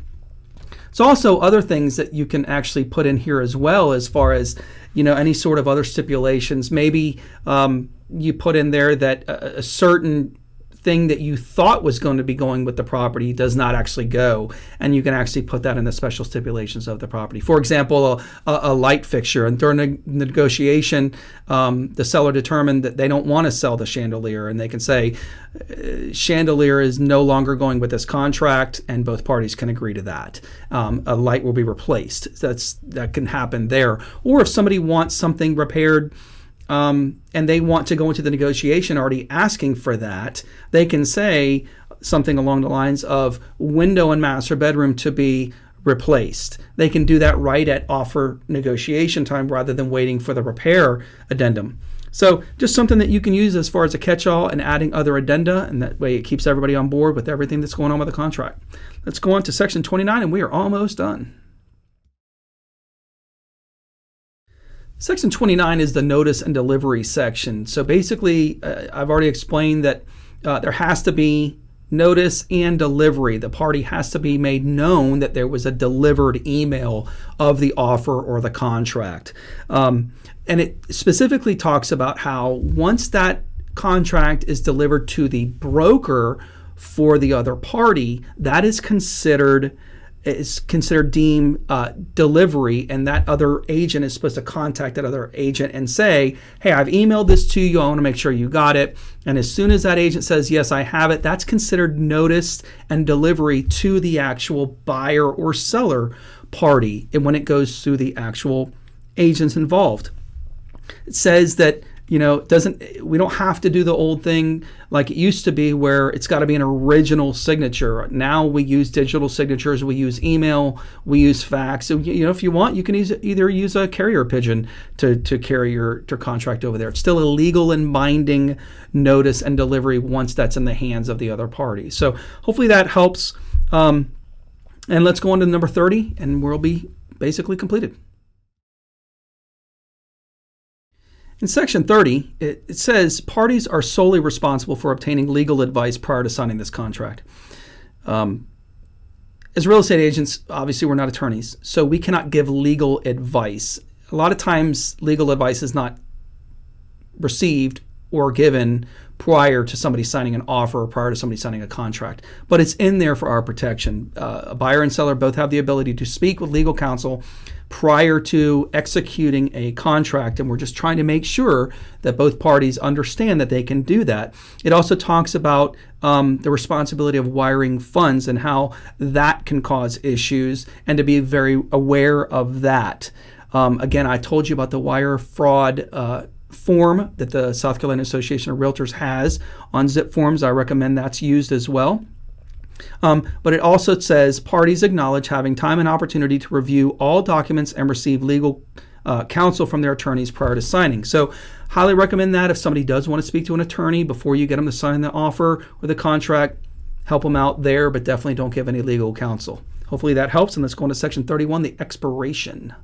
There's also other things that you can actually put in here as well, as far as, any sort of other stipulations. Maybe you put in there that a certain thing that you thought was going to be going with the property does not actually go, and you can actually put that in the special stipulations of the property. For example, a light fixture, and during the negotiation, the seller determined that they don't want to sell the chandelier, and they can say, chandelier is no longer going with this contract, and both parties can agree to that. A light will be replaced. That can happen there. Or if somebody wants something repaired, and they want to go into the negotiation already asking for that, they can say something along the lines of window and master bedroom to be replaced. They can do that right at offer negotiation time rather than waiting for the repair addendum. So just something that you can use as far as a catch-all and adding other addenda, and that way it keeps everybody on board with everything that's going on with the contract. Let's go on to section 29, and we are almost done. Section 29 is the notice and delivery section. So basically, I've already explained that there has to be notice and delivery. The party has to be made known that there was a delivered email of the offer or the contract. And it specifically talks about how once that contract is delivered to the broker for the other party, that is considered deemed delivery, and that other agent is supposed to contact that other agent and say, hey, I've emailed this to you, I want to make sure you got it. And as soon as that agent says, yes, I have it, that's considered notice and delivery to the actual buyer or seller party, and when it goes through the actual agents involved. It says that we don't have to do the old thing like it used to be where it's got to be an original signature. Now we use digital signatures, we use email, we use fax. So, if you want, you can either use a carrier pigeon to carry your contract over there. It's still a legal and binding notice and delivery once that's in the hands of the other party. So hopefully that helps. And let's go on to number 30, and we'll be basically completed. In section 30, it says parties are solely responsible for obtaining legal advice prior to signing this contract. As real estate agents, obviously we're not attorneys, so we cannot give legal advice. A lot of times legal advice is not received or given prior to somebody signing an offer or prior to somebody signing a contract, but it's in there for our protection. A buyer and seller both have the ability to speak with legal counsel prior to executing a contract, and we're just trying to make sure that both parties understand that they can do that. It also talks about the responsibility of wiring funds and how that can cause issues, and to be very aware of that. Again, I told you about the wire fraud form that the South Carolina Association of Realtors has on zip forms. I recommend that's used as well. But it also says parties acknowledge having time and opportunity to review all documents and receive legal counsel from their attorneys prior to signing. So highly recommend that if somebody does want to speak to an attorney before you get them to sign the offer or the contract, help them out there, but definitely don't give any legal counsel. Hopefully that helps. And let's go on to section 31, the expiration.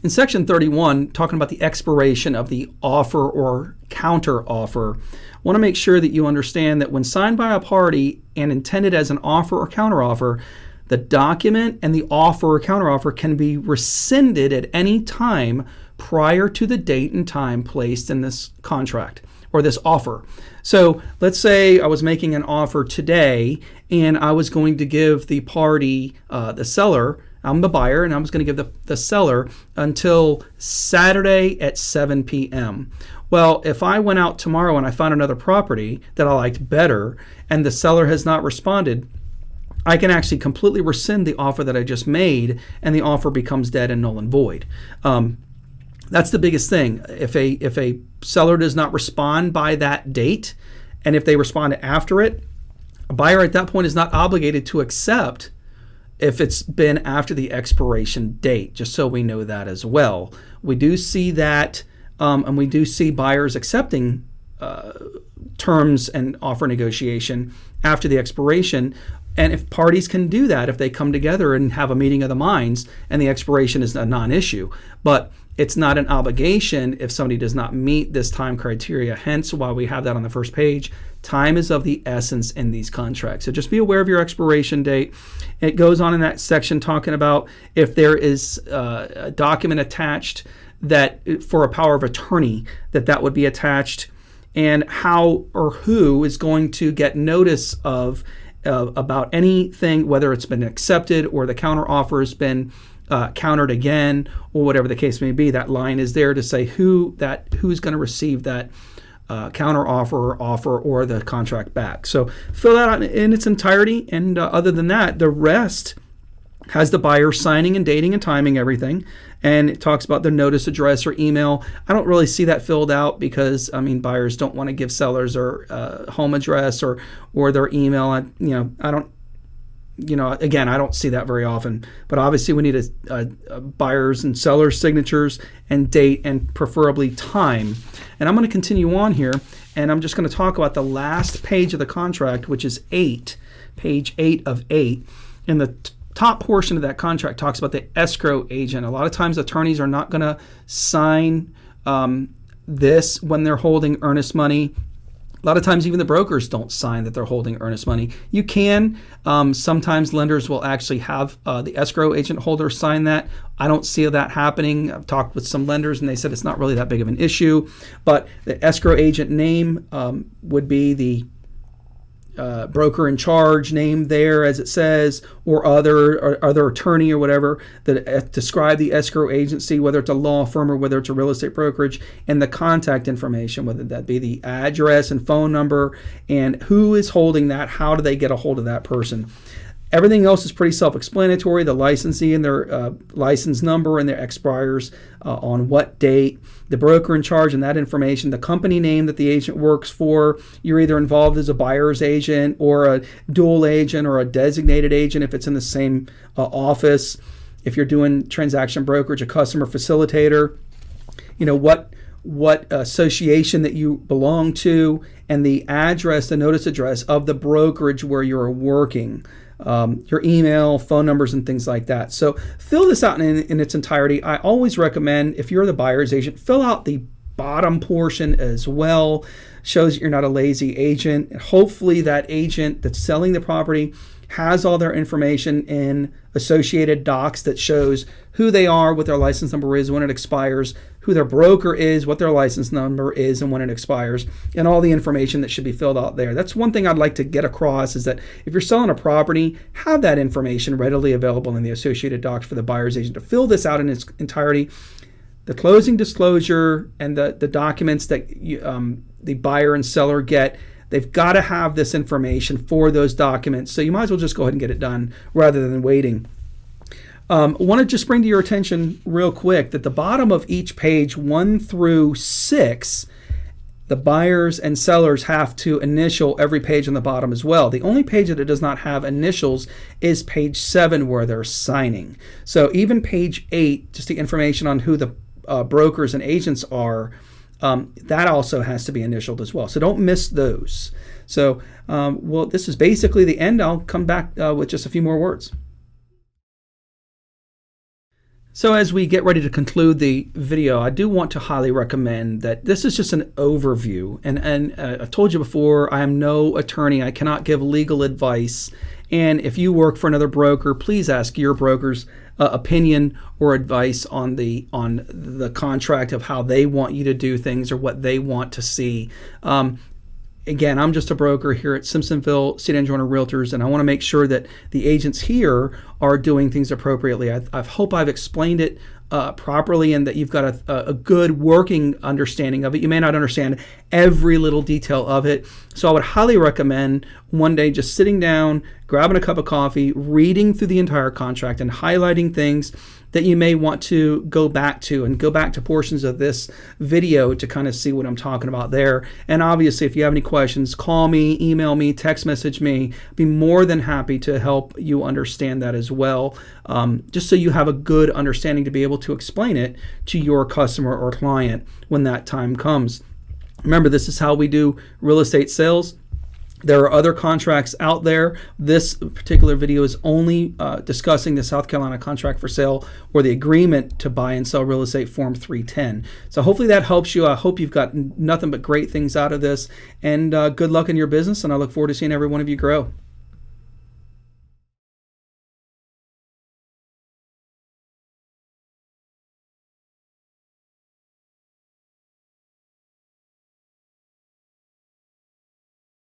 In section 31, talking about the expiration of the offer or counter offer, I want to make sure that you understand that when signed by a party and intended as an offer or counter offer, the document and the offer or counter offer can be rescinded at any time prior to the date and time placed in this contract or this offer. So let's say I was making an offer today and I was going to give the party, the seller, I'm the buyer, and I was going to give the seller until Saturday at 7 p.m. Well, if I went out tomorrow and I found another property that I liked better and the seller has not responded, I can actually completely rescind the offer that I just made, and the offer becomes dead and null and void. That's the biggest thing. If a seller does not respond by that date, and if they respond after it, a buyer at that point is not obligated to accept if it's been after the expiration date, just so we know that as well. We do see that, and we do see buyers accepting terms and offer negotiation after the expiration. And if parties can do that, if they come together and have a meeting of the minds and the expiration is a non-issue. But it's not an obligation if somebody does not meet this time criteria. Hence why we have that on the first page. Time is of the essence in these contracts. So just be aware of your expiration date. It goes on in that section talking about if there is a document attached that for a power of attorney, that would be attached and how or who is going to get notice of about anything, whether it's been accepted or the counter offer has been countered again, or whatever the case may be. That line is there to say who's going to receive that counter offer or the contract back. So fill that out in its entirety, and other than that, the rest has the buyer signing and dating and timing everything, and it talks about their notice address or email. I don't really see that filled out because buyers don't want to give sellers their home address or their email. I don't see that very often, but obviously we need a buyers and sellers signatures and date and preferably time. And I'm going to continue on here, and I'm just going to talk about the last page of the contract, which is page 8 of 8. And the top portion of that contract talks about the escrow agent. A lot of times attorneys are not going to sign this when they're holding earnest money. A lot of times even the brokers don't sign that they're holding earnest money. You can. Sometimes lenders will actually have the escrow agent holder sign that. I don't see that happening. I've talked with some lenders and they said it's not really that big of an issue. But the escrow agent name would be the broker in charge name there, as it says, or other attorney or whatever that describe the escrow agency, whether it's a law firm or whether it's a real estate brokerage, and the contact information, whether that be the address and phone number and who is holding that, how do they get a hold of that person. Everything else is pretty self-explanatory. The licensee and their license number and their expires on what date, the broker in charge and that information, the company name that the agent works for. You're either involved as a buyer's agent or a dual agent or a designated agent if it's in the same office. If you're doing transaction brokerage, a customer facilitator, what association that you belong to, and the address, the notice address of the brokerage where you're working. Your email, phone numbers, and things like that. So fill this out in its entirety. I always recommend, if you're the buyer's agent, fill out the bottom portion as well. Shows that you're not a lazy agent. Hopefully that agent that's selling the property has all their information in associated docs that shows who they are, what their license number is, when it expires, who their broker is, what their license number is, and when it expires, and all the information that should be filled out there. That's one thing I'd like to get across, is that if you're selling a property, have that information readily available in the associated docs for the buyer's agent to fill this out in its entirety. The closing disclosure and the documents that the buyer and seller get, they've got to have this information for those documents. So you might as well just go ahead and get it done rather than waiting. I want to just bring to your attention real quick that the bottom of each page 1 through 6, the buyers and sellers have to initial every page on the bottom as well. The only page that it does not have initials is page 7 where they're signing. So even page 8, just the information on who the brokers and agents are, that also has to be initialed as well. So don't miss those. So, this is basically the end. I'll come back with just a few more words. So as we get ready to conclude the video, I do want to highly recommend that this is just an overview. And I've told you before, I am no attorney. I cannot give legal advice. And if you work for another broker, please ask your broker's opinion or advice on the contract of how they want you to do things or what they want to see. Again, I'm just a broker here at Simpsonville City Joiner Realtors, and I want to make sure that the agents here are doing things appropriately. I hope I've explained it properly and that you've got a good working understanding of it. You may not understand every little detail of it, so I would highly recommend one day just sitting down, grabbing a cup of coffee, reading through the entire contract and highlighting things that you may want to go back to portions of this video to kind of see what I'm talking about there. And obviously, if you have any questions, call me, email me, text message me. I'd be more than happy to help you understand that as well, just so you have a good understanding to be able to explain it to your customer or client when that time comes. Remember, this is how we do real estate sales. There are other contracts out there. This particular video is only discussing the South Carolina contract for sale or the agreement to buy and sell real estate form 310. So hopefully that helps you. I hope you've got nothing but great things out of this, and good luck in your business, and I look forward to seeing every one of you grow.